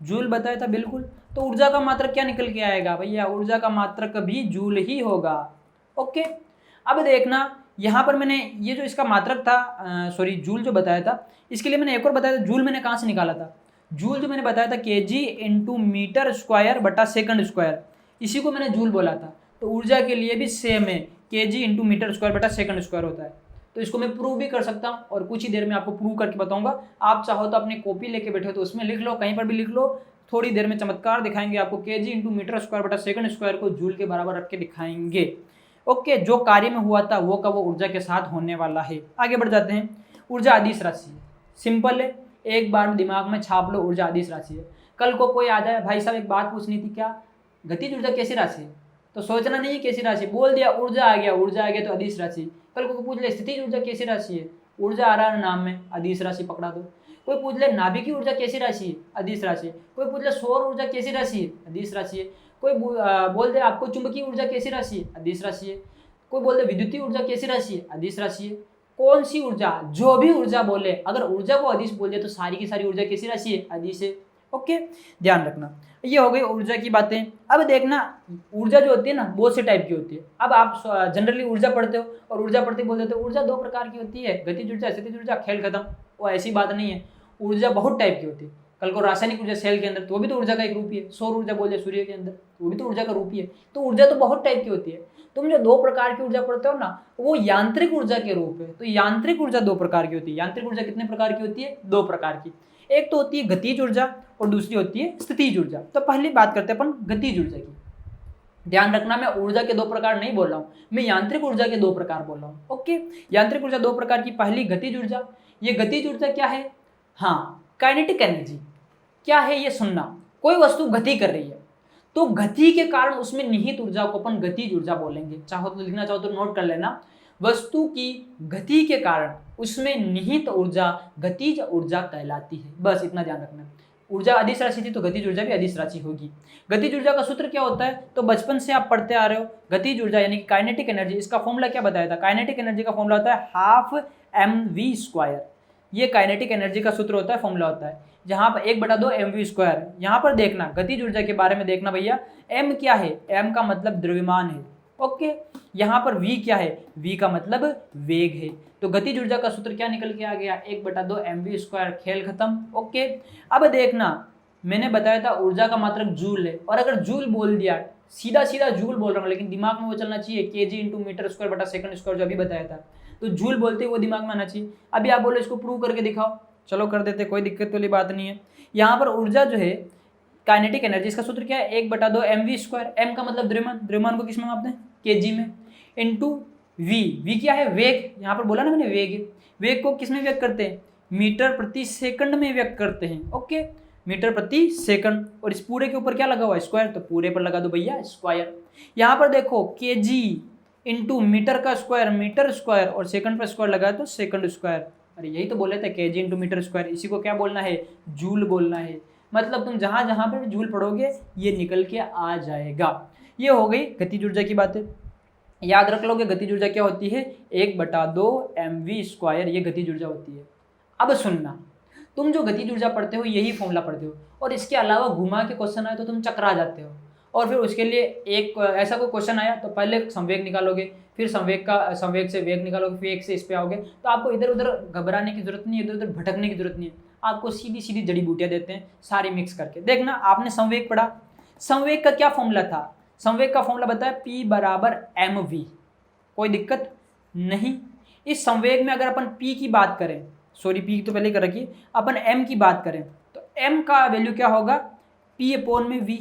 जूल बताया था, बिल्कुल। तो ऊर्जा का मात्रक क्या निकल के आएगा भैया, ऊर्जा का मात्रक भी जूल ही होगा। ओके, अब देखना यहाँ पर मैंने ये जो इसका मात्रक था, जूल जो बताया था, इसके लिए मैंने एक और बताया था। जूल मैंने कहाँ से निकाला था, जूल जो मैंने बताया था kg × मीटर स्क्वायर बटा सेकंड स्क्वायर, इसी को मैंने जूल बोला था। तो ऊर्जा के लिए भी सेम है, kg × मीटर स्क्वायर बटा सेकंड स्क्वायर होता है। तो इसको मैं प्रूव भी कर सकता हूँ और कुछ ही देर में आपको प्रूव करके बताऊंगा। आप चाहो तो अपनी कॉपी लेके बैठे हो तो उसमें लिख लो, कहीं पर भी लिख लो, थोड़ी देर में चमत्कार दिखाएंगे आपको। kg × मीटर स्क्वायर बटा सेकंड स्क्वायर को जूल के बराबर रख के दिखाएंगे। ओके, जो कार्य में हुआ था वो का वो ऊर्जा के साथ होने वाला है। आगे बढ़ जाते हैं। ऊर्जा अदिश राशि है, सिंपल है, एक बार दिमाग में छाप लो, ऊर्जा अदिश राशि है। कल को कोई आ जाए, भाई साहब एक बात पूछनी थी, क्या गतिज ऊर्जा कैसी राशि है, तो सोचना नहीं है कैसी राशि, बोल दिया ऊर्जा आ गया तो अदिश राशि। कल को पूछ ले स्थितिज ऊर्जा कैसी राशि है, ऊर्जा आ रहा है नाम में, अदिश राशि पकड़ा दो। कोई पूछ ले नाभिकीय ऊर्जा कैसी राशि है, अदिश राशि है। कोई पूछ ले सौर ऊर्जा कैसी राशि है, अदिश राशि है। कोई बोल दे आपको चुंबकीय ऊर्जा कैसी राशि है, अदिश राशि है। कोई बोल दे विद्युतीय ऊर्जा कैसी राशि है, अदिश राशि है। कौन सी ऊर्जा, जो भी ऊर्जा बोले, अगर ऊर्जा को अदिश बोल दे तो सारी की सारी ऊर्जा कैसी राशि है, अदिश है। ओके, ध्यान रखना। ये हो गई ऊर्जा की बातें। अब देखना ऊर्जा जो होती है ना बहुत से टाइप की होती है। अब आप जनरली ऊर्जा पढ़ते हो और ऊर्जा पढ़ते बोल देते हो ऊर्जा दो प्रकार की होती है, गतिज ऊर्जा, स्थितिज ऊर्जा, खेल खत्म। वो ऐसी बात नहीं है, ऊर्जा बहुत टाइप की होती है। कल को रासायनिक ऊर्जा सेल के अंदर, तो वो भी तो ऊर्जा का एक रूप ही है। सौर ऊर्जा बोल दे सूर्य के अंदर, वो भी तो ऊर्जा का रूप ही है। तो ऊर्जा तो बहुत टाइप की होती है। तुम जो दो प्रकार की ऊर्जा पढ़ते हो ना वो यांत्रिक ऊर्जा के रूप है। तो यांत्रिक ऊर्जा दो प्रकार की होती है। यांत्रिक ऊर्जा कितने प्रकार की होती है, दो प्रकार की। एक तो होती है गतिज ऊर्जा और दूसरी होती है स्थितिज ऊर्जा। तो पहली बात करते हैं अपन गतिज ऊर्जा की। ध्यान रखना मैं ऊर्जा के दो प्रकार नहीं बोल रहा हूँ, मैं यांत्रिक ऊर्जा के दो प्रकार बोल रहा हूँ। ओके, यांत्रिक ऊर्जा दो प्रकार की। पहली गतिज ऊर्जा। ये गतिज ऊर्जा क्या है, हाँ काइनेटिक एनर्जी क्या है ये सुनना। कोई वस्तु गति कर रही है तो गति के कारण उसमें निहित ऊर्जा को अपन गतिज ऊर्जा बोलेंगे। चाहो तो लिखना, चाहो तो नोट कर लेना। वस्तु की गति के कारण उसमें निहित ऊर्जा गतिज ऊर्जा कहलाती है। बस इतना ध्यान रखना। ऊर्जा अदिश राशि थी तो गतिज ऊर्जा भी अदिश राशि होगी। गतिज ऊर्जा का सूत्र क्या होता है, तो बचपन से आप पढ़ते आ रहे हो। गतिज ऊर्जा यानी कि काइनेटिक एनर्जी, इसका फॉर्मूला क्या बताया था, काइनेटिक एनर्जी का फॉर्मूला होता है हाफ mv²। ये काइनेटिक एनर्जी का सूत्र होता है, फॉर्मूला होता है, जहां पर 1/2 mv²। यहाँ पर देखना गतिज ऊर्जा के बारे में देखना भैया, m क्या है, m का मतलब द्रव्यमान है। ओके, यहाँ पर v क्या है, v का मतलब वेग है। तो गतिज ऊर्जा का सूत्र क्या निकल के आ गया, 1/2 mv², खेल खत्म। ओके, अब देखना मैंने बताया था ऊर्जा का मात्रक जूल है, और अगर जूल बोल दिया, सीधा सीधा जूल बोल रहा हूँ लेकिन दिमाग में वो चलना चाहिए kg × मीटर²/सेकंड² जो अभी बताया था, तो जूल बोलते ही वो दिमाग में आना चाहिए। अभी आप बोलो इसको प्रूव करके दिखाओ, चलो कर देते, कोई दिक्कत वाली बात नहीं है। यहाँ पर ऊर्जा जो है काइनेटिक एनर्जी, इसका सूत्र क्या है, 1/2 mv²। m का मतलब द्रव्यमान, द्रव्यमान को किस में मापते हैं, kg में, इंटू v क्या है, वेग। यहाँ पर बोला ना मैंने वेग, वेग को किस में व्यक्त करते हैं, मीटर/सेकंड में व्यक्त करते हैं। ओके, मीटर/सेकंड, और इस पूरे के ऊपर क्या लगा हुआ है, स्क्वायर, तो पूरे पर लगा दो भैया स्क्वायर। यहाँ पर देखो kg इंटू मीटर का स्क्वायर मीटर², और सेकंड पर स्क्वायर लगा तो सेकंड²। अरे यही तो बोले थे kg × मीटर²। इसी को क्या बोलना है, जूल बोलना है। मतलब तुम जहाँ जहाँ पर जूल पढ़ोगे ये निकल के आ जाएगा। ये हो गई गतिज ऊर्जा की बातें। याद रख लोगे गतिज ऊर्जा क्या होती है, 1/2 mv², ये गतिज ऊर्जा होती है। अब सुनना, तुम जो गतिज ऊर्जा पढ़ते हो यही फॉर्मूला पढ़ते हो, और इसके अलावा घुमा के क्वेश्चन आए तो तुम चकरा जाते हो। और फिर उसके लिए एक ऐसा कोई क्वेश्चन आया तो पहले संवेग निकालोगे, फिर संवेग से वेग निकालोगे, फिर एक से इस पे आओगे। तो आपको इधर उधर घबराने की जरूरत नहीं है, इधर उधर भटकने की जरूरत नहीं है। आपको सीधी सीधी जड़ी बूटियां देते हैं सारी मिक्स करके। देखना आपने संवेग पढ़ा, संवेग का क्या फॉर्मूला था, संवेग का फॉर्मूला बताया P = mv। कोई दिक्कत नहीं। इस संवेग में अगर अपन P की बात करें, सॉरी P तो पहले कर रखिए, अपन m की बात करें तो m का वैल्यू क्या होगा, P/v।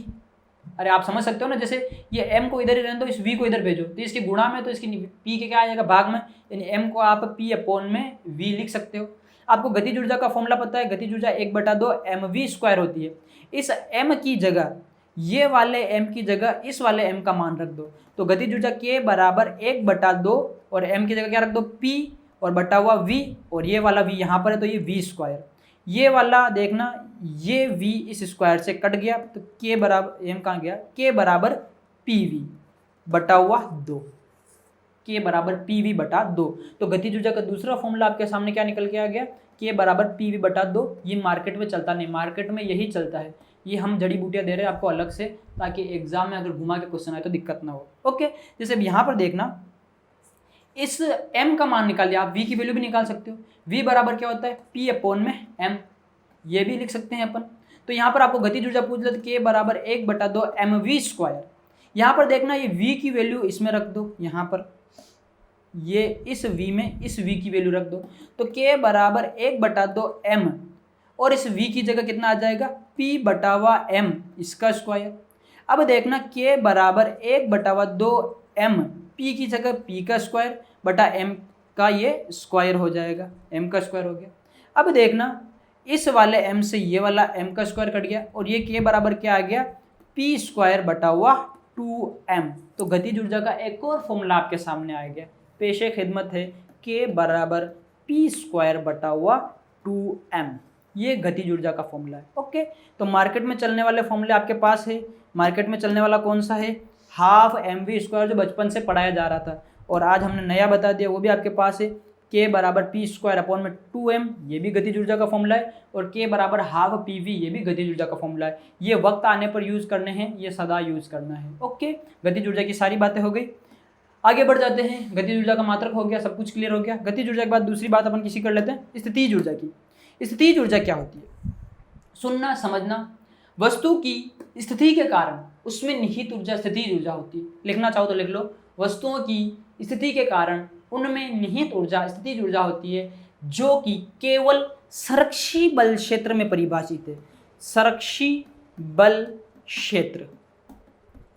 अरे आप समझ सकते हो ना, जैसे ये m को इधर ही रहने दो, इस v को इधर भेजो, तो इसके गुणा में तो इसकी p के क्या आ जाएगा, भाग में, यानी m को आप P/v लिख सकते हो। आपको गतिज ऊर्जा का फॉर्मूला पता है, गतिज ऊर्जा 1/2 mv² होती है। इस m की जगह, ये वाले m की जगह इस वाले m का मान रख दो, तो गतिज ऊर्जा k = 1/2, और m की जगह क्या रख दो, p और बटा हुआ v, और ये वाला v यहाँ पर है तो ये v²। ये वाला देखना, ये v इस स्क्वायर से कट गया तो k बराबर, m कहाँ गया, k = pv बटा हुआ 2, k = pv/2। तो गतिज ऊर्जा का दूसरा फॉर्मूला आपके सामने क्या निकल के आ गया, k = pv/2। ये मार्केट में चलता नहीं, मार्केट में यही चलता है। ये हम जड़ी बूटियां दे रहे हैं आपको अलग से, ताकि एग्जाम में अगर घुमा के क्वेश्चन आए तो दिक्कत ना हो। ओके, जैसे अब यहाँ पर देखना, इस m का मान निकाल लिया, आप v की वैल्यू भी निकाल सकते हो। v बराबर क्या होता है, P/m, ये भी लिख सकते हैं अपन। तो यहाँ पर आपको गतिज ऊर्जा पूछ ले तो k = 1/2 mv²। यहाँ पर देखना, ये v की वैल्यू इसमें रख दो, यहाँ पर ये इस v में इस v की वैल्यू रख दो, तो k = 1/2 m, और इस v की जगह कितना आ जाएगा, P/m इसका स्क्वायर। अब देखना k = 1/2 m, p की जगह p का स्क्वायर बटा m का ये स्क्वायर हो जाएगा, m का स्क्वायर हो गया। अब देखना, इस वाले m से ये वाला m का स्क्वायर कट गया, और ये k बराबर क्या आ गया, p²/2m। तो गतिज ऊर्जा का एक और फॉर्मूला आपके सामने आ गया, पेशे खिदमत है, k = p² बटा हुआ 2m। ये गतिज ऊर्जा का फॉर्मूला है। ओके, तो मार्केट में चलने वाले फॉर्मूले आपके पास है। मार्केट में चलने वाला कौन सा है? हाफ mv² जो बचपन से पढ़ाया जा रहा था और आज हमने नया बता दिया, वो भी आपके पास है। k बराबर p² 2m, ये भी गतिज ऊर्जा का फॉर्मूला है। और k बराबर हाफ pv, ये भी गतिज ऊर्जा का फॉर्मूला है। ये वक्त आने पर यूज करने हैं, ये सदा यूज करना है। ओके, गतिज ऊर्जा की सारी बातें हो गई। आगे बढ़ जाते हैं। गतिज ऊर्जा का मात्रक हो गया, सब कुछ क्लियर हो गया। गतिज ऊर्जा के बाद दूसरी बात अपन किसी कर लेते हैं, स्थितिज ऊर्जा की। स्थितिज ऊर्जा क्या होती है? सुनना समझना। वस्तु की स्थिति के कारण उसमें निहित ऊर्जा स्थितिज ऊर्जा होती है। लिखना चाहो तो लिख लो, वस्तुओं की स्थिति के कारण उनमें निहित ऊर्जा स्थितिज ऊर्जा होती है, जो कि केवल संरक्षी बल क्षेत्र में परिभाषित है। संरक्षी बल क्षेत्र।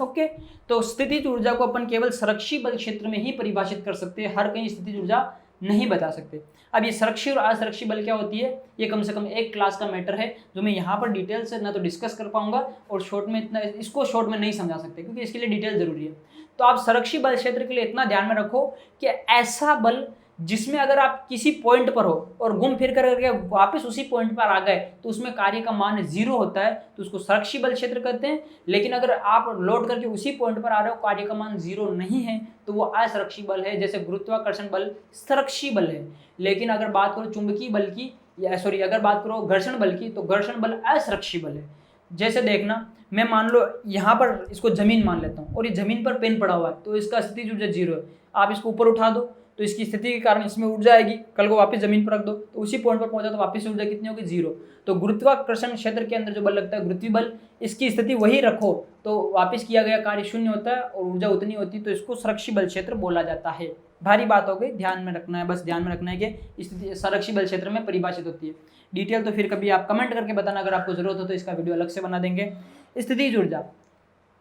ओके, तो स्थितिज ऊर्जा को अपन केवल संरक्षी बल क्षेत्र में ही परिभाषित कर सकते हैं, हर कहीं स्थितिज ऊर्जा नहीं बता सकते। अब ये संरक्षी और असंरक्षी बल क्या होती है, ये कम से कम एक क्लास का मैटर है, जो मैं यहाँ पर डिटेल से ना तो डिस्कस कर पाऊंगा और शॉर्ट में इतना इसको शॉर्ट में नहीं समझा सकते, क्योंकि इसके लिए डिटेल जरूरी है। तो आप संरक्षी बल क्षेत्र के लिए इतना ध्यान में रखो कि ऐसा बल जिसमें अगर आप किसी पॉइंट पर हो और घूम फिर करके वापस उसी पॉइंट पर आ गए तो उसमें कार्य का मान 0 होता है, तो उसको संरक्षी बल क्षेत्र कहते हैं। लेकिन अगर आप लौट करके उसी पॉइंट पर आ रहे हो, कार्य का मान 0 नहीं है, तो वो असंरक्षी बल है। जैसे गुरुत्वाकर्षण बल संरक्षी बल है, लेकिन अगर बात करो चुंबकीय बल की, या सॉरी अगर बात करो घर्षण बल की, तो घर्षण बल असंरक्षी बल है। जैसे देखना, मैं मान लो यहाँ पर इसको जमीन मान लेता हूँ और ये जमीन पर पेन पड़ा हुआ है, तो इसका स्थितिज ऊर्जा 0 है। आप इसको ऊपर उठा दो तो इसकी स्थिति के कारण इसमें ऊर्जा आएगी, कल को वापस जमीन पर रख दो तो उसी पॉइंट पर पहुंचा तो वापस ऊर्जा कितनी होगी? 0। तो गुरुत्वाकर्षण क्षेत्र के अंदर जो बल लगता है गुरुत्वीय बल, इसकी स्थिति वही रखो तो वापस किया गया कार्य 0 होता है और ऊर्जा उतनी होती है, तो इसको संरक्षी बल क्षेत्र बोला जाता है। भारी बात हो गई, ध्यान में रखना है, बस ध्यान में रखना है कि स्थिति संरक्षी बल क्षेत्र में परिभाषित होती है। डिटेल तो फिर कभी आप कमेंट करके बताना, अगर आपको जरूरत हो तो इसका वीडियो अलग से बना देंगे। स्थितिज ऊर्जा,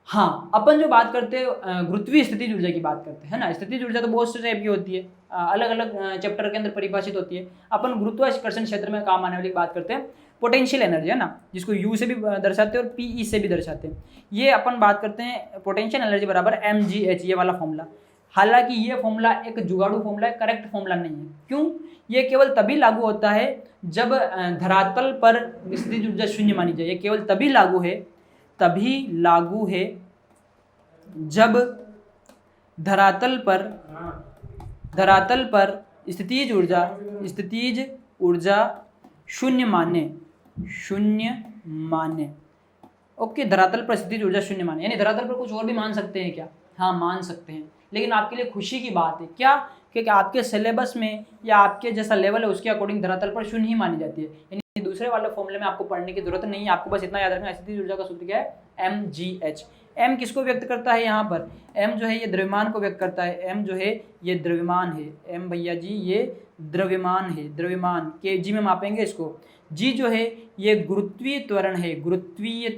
हाँ अपन जो बात करते हैं गुरुत्वीय स्थितिज ऊर्जा की बात करते हैं, है ना। स्थितिज ऊर्जा तो बहुत से टाइप की होती है, अलग अलग चैप्टर के अंदर परिभाषित होती है। अपन गुरुत्वाकर्षण क्षेत्र में काम आने वाली बात करते हैं पोटेंशियल एनर्जी, है ना, जिसको यू से भी दर्शाते हैं और पीई से भी दर्शाते हैं। ये अपन बात करते हैं पोटेंशियल एनर्जी बराबर mgh, ये वाला फॉर्मूला। हालांकि ये फॉर्मूला एक जुगाड़ू फॉर्मूला है, करेक्ट फॉर्मूला नहीं है। क्यों? ये केवल तभी लागू होता है जब धरातल पर स्थितिज ऊर्जा 0 मानी जाए। ये केवल तभी लागू है जब धरातल पर स्थितिज ऊर्जा 0 माने। ओके, धरातल पर स्थितिज ऊर्जा 0 माने, यानी धरातल पर कुछ और भी मान सकते हैं क्या? हाँ, मान सकते हैं, लेकिन आपके लिए खुशी की बात है क्या, क्योंकि आपके सिलेबस में या आपके जैसा लेवल है उसके अकॉर्डिंग धरातल पर 0 ही मानी जाती है। यानी दूसरे वाले फॉर्मूले में आपको पढ़ने की जरूरत नहीं है, आपको बस इतना याद रखना, स्थितिज ऊर्जा का सूत्र क्या है? mgh। m किसको व्यक्त करता है? यहाँ पर m जो है ये द्रव्यमान को व्यक्त करता है। m जो है ये द्रव्यमान है, m भैया जी ये द्रव्यमान है, द्रव्यमान kg में मापेंगे इसको। g जो है ये गुरुत्वीय त्वरण है, गुरुत्वीय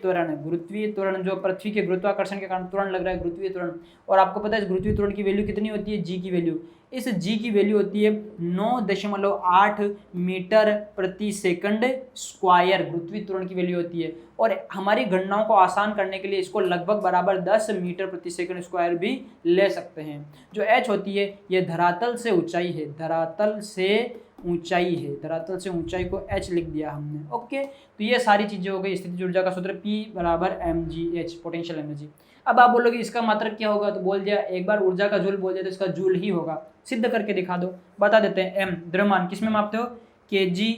त्वरण जो पृथ्वी के गुरुत्वाकर्षण के कारण त्वरण लग रहा है, गुरुत्वीय त्वरण। और आपको पता है इस गुरुत्वीय त्वरण की वैल्यू कितनी होती है? g की वैल्यू, इस g की वैल्यू होती है 9.8 मीटर प्रति सेकंड स्क्वायर, गुरुत्वीय त्वरण की वैल्यू होती है। और हमारी गणनाओं को आसान करने के लिए इसको लगभग बराबर 10 मीटर प्रति सेकंड स्क्वायर भी ले सकते हैं। जो h होती है ये धरातल से ऊंचाई है, धरातल से ऊंचाई को h लिख दिया हमने। ओके, तो ये सारी चीजें हो गई। स्थितिज ऊर्जा का सूत्र P बराबर mgh, पोटेंशियल एनर्जी। अब आप बोलोगे इसका मात्रक क्या होगा, तो बोल दिया एक बार ऊर्जा का जूल बोल दिया तो इसका जूल ही होगा। सिद्ध करके दिखा दो, बता देते हैं। m द्रव्यमान किस में मापते हो? kg।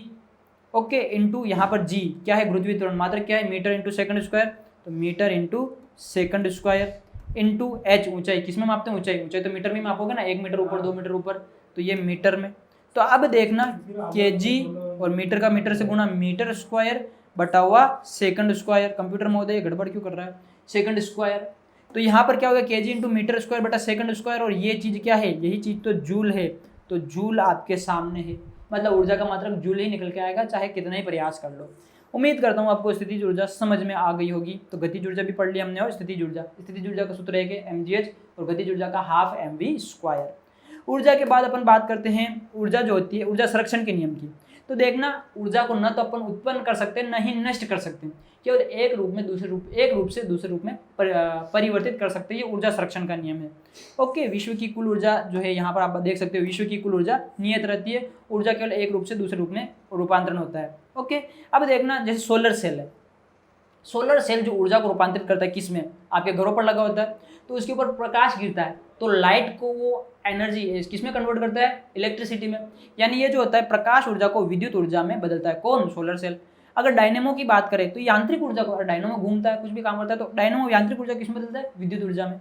ओके, इंटू यहाँ पर g क्या है? गुरुत्वीय त्वरण। मात्रक क्या है? मीटर इंटू सेकंड स्क्वायर, तो metre into second square into h। ऊंचाई किस में मापते हैं? ऊंचाई तो मीटर में मापोगे ना, 1 मीटर ऊपर 2 मीटर ऊपर, तो ये मीटर में। तो अब देखना kg और मीटर का मीटर से गुणा, मीटर स्क्वायर बटा हुआ सेकंड स्क्वायर। कंप्यूटर महोदय गड़बड़ क्यों कर रहा है? Second square. तो यहाँ पर क्या होगा? kg इंटू मीटर स्क्वायर बटा सेकंड स्क्वायर, और ये चीज़ क्या है? यही चीज़ तो जूल है। तो जूल आपके सामने है, मतलब ऊर्जा का मात्रक जूल ही निकल के आएगा, चाहे कितना ही प्रयास कर लो। उम्मीद करता हूँ आपको स्थितिज ऊर्जा समझ में आ गई होगी। तो गतिज ऊर्जा भी पढ़ लिया हमने, और स्थितिज ऊर्जा का सूत्र है कि mgh और गतिज ऊर्जा का हाफ mv²। ऊर्जा के बाद अपन बात करते हैं ऊर्जा जो होती है ऊर्जा संरक्षण के नियम की। तो देखना, ऊर्जा को न तो अपन उत्पन्न कर सकते हैं, न ही नष्ट कर सकते हैं, केवल एक रूप से दूसरे रूप में परिवर्तित कर सकते हैं। ये ऊर्जा संरक्षण का नियम है। ओके, विश्व की कुल ऊर्जा जो है यहाँ पर आप देख सकते हो, विश्व की कुल ऊर्जा नियत रहती है। ऊर्जा केवल एक रूप से दूसरे रूप में रूपांतरण होता है। ओके, अब देखना जैसे सोलर सेल है, सोलर सेल जो ऊर्जा को रूपांतरित करता है किस में, आपके घरों पर लगा होता है, तो उसके ऊपर प्रकाश गिरता है तो लाइट को वो एनर्जी किस में कन्वर्ट करता है, इलेक्ट्रिसिटी में। यानी ये जो होता है प्रकाश ऊर्जा को विद्युत ऊर्जा में बदलता है, कौन, सोलर सेल। अगर डायनेमो की बात करें तो यांत्रिक ऊर्जा को, अगर डायनेमो घूमता है कुछ भी काम करता है तो डायनेमो यांत्रिक ऊर्जा किस में बदलता है, विद्युत ऊर्जा में।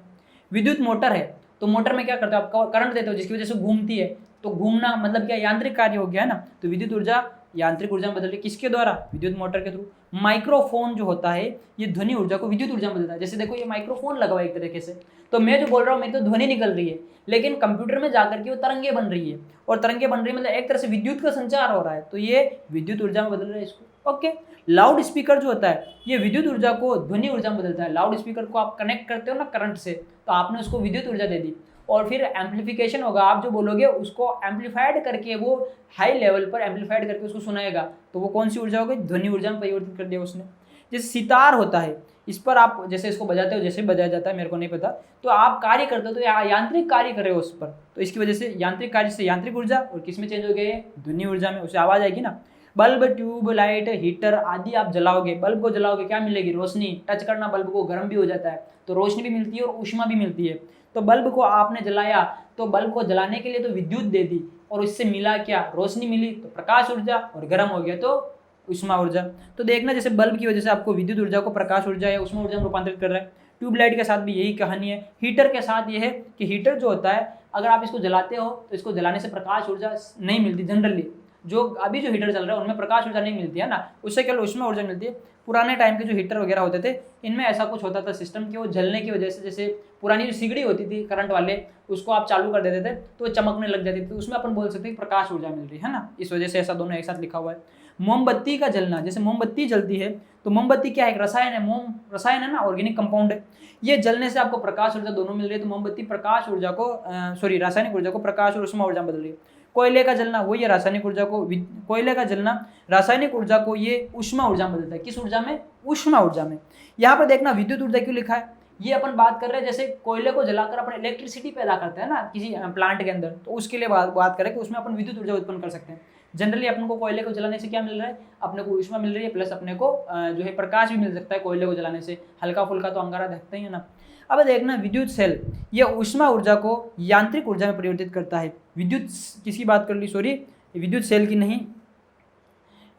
विद्युत मोटर है तो मोटर में क्या करते हो आप, करंट देते हो जिसकी वजह से घूमती है, तो घूमना मतलब क्या, यांत्रिक कार्य हो गया है ना, तो विद्युत ऊर्जा यांत्रिक ऊर्जा में बदल किसके द्वारा, विद्युत मोटर के थ्रू। माइक्रोफोन जो होता है ये ध्वनि ऊर्जा को विद्युत ऊर्जा में बदलता है। जैसे देखो ये माइक्रोफोन लगा हुआ है एक तरीके से, तो मैं जो बोल रहा हूँ मेरी तो ध्वनि निकल रही है, लेकिन कंप्यूटर में जाकर के वो तरंगे बन रही है, और तरंगे बन रही है मतलब एक तरह से विद्युत का संचार हो रहा है, तो ये विद्युत ऊर्जा में बदल रहा है इसको। ओके, लाउड स्पीकर जो होता है ये विद्युत ऊर्जा को ध्वनि ऊर्जा में बदलता है। लाउड स्पीकर को आप कनेक्ट करते हो ना करंट से, तो आपने उसको विद्युत ऊर्जा दे दी, और फिर एम्पलीफिकेशन होगा, आप जो बोलोगे उसको एम्पलीफाइड करके वो हाई लेवल पर एम्पलीफाइड करके उसको सुनाएगा, तो वो कौन सी ऊर्जा होगी, ध्वनि ऊर्जा में परिवर्तित कर दिया उसने। जैसे सितार होता है, इस पर आप जैसे इसको बजाते हो, जैसे बजाया जाता है मेरे को नहीं पता, तो आप कार्य करते हो तो यांत्रिक कार्य कर रहे हो उस पर, तो इसकी वजह से यांत्रिक कार्य से यांत्रिक ऊर्जा और किस में चेंज हो गया है, ध्वनि ऊर्जा में, उसे आवाज आएगी ना। बल्ब, ट्यूब लाइट, हीटर आदि आप जलाओगे, बल्ब को जलाओगे क्या मिलेगी, रोशनी। टच करना बल्ब को गर्म भी हो जाता है तो रोशनी भी मिलती है और ऊष्मा भी मिलती है। तो बल्ब को आपने जलाया तो बल्ब को जलाने के लिए तो विद्युत दे दी, और इससे मिला क्या, रोशनी मिली, तो प्रकाश ऊर्जा, और गर्म हो गया तो ऊष्मा ऊर्जा। तो देखना जैसे बल्ब की वजह से आपको विद्युत ऊर्जा को प्रकाश ऊर्जा या ऊष्मा ऊर्जा में रूपांतरित कर रहा है। ट्यूबलाइट के साथ भी यही कहानी है। हीटर के साथ ये है कि हीटर जो होता है अगर आप इसको जलाते हो तो इसको जलाने से प्रकाश ऊर्जा नहीं मिलती जनरली, जो अभी जो हीटर चल रहा है उनमें प्रकाश ऊर्जा नहीं मिलती है ना, उससे केवल ऊष्मा ऊर्जा मिलती है। पुराने टाइम के जो हीटर वगैरह होते थे इनमें ऐसा कुछ होता था सिस्टम कि वो जलने की वजह से, जैसे पुरानी जो सिगड़ी होती थी करंट वाले, उसको आप चालू कर देते थे तो वो चमकने लग जाती थी, उसमें अपन बोल सकते हैं प्रकाश ऊर्जा मिल रही है ना, इस वजह से ऐसा दोनों एक साथ लिखा हुआ है। मोमबत्ती का जलना, जैसे मोमबत्ती जलती है तो मोमबत्ती क्या है, रसायन है, मोम रसायन है ना, ऑर्गेनिक कंपाउंड है, ये जलने से आपको प्रकाश ऊर्जा दोनों मिल रही है, तो मोमबत्ती प्रकाश ऊर्जा को रासायनिक ऊर्जा को प्रकाश और ऊष्मा ऊर्जा में बदल रही है। कोयले का जलना वो ये रासायनिक ऊर्जा को, कोयले का जलना रासायनिक ऊर्जा को ये ऊष्मा ऊर्जा में बदलता है, किस ऊर्जा में, ऊष्मा ऊर्जा में। यहाँ पर देखना विद्युत ऊर्जा क्यों लिखा है, ये अपन बात कर रहे हैं जैसे कोयले को जलाकर अपन इलेक्ट्रिसिटी पैदा करते हैं ना किसी प्लांट के अंदर, तो उसके लिए बात करें कि उसमें अपन विद्युत ऊर्जा उत्पन्न कर सकते हैं। जनरली अपन को कोयले को जलाने से क्या मिल रहा है, अपने को ऊष्मा मिल रही है, प्लस अपने को जो है प्रकाश भी मिल सकता है कोयले को जलाने से, हल्का फुल्का तो अंगारा दिखता ही है ना। अब देखना विद्युत सेल ये ऊष्मा ऊर्जा को यांत्रिक ऊर्जा में परिवर्तित करता है। विद्युत किसकी बात कर ली, सॉरी विद्युत सेल की नहीं,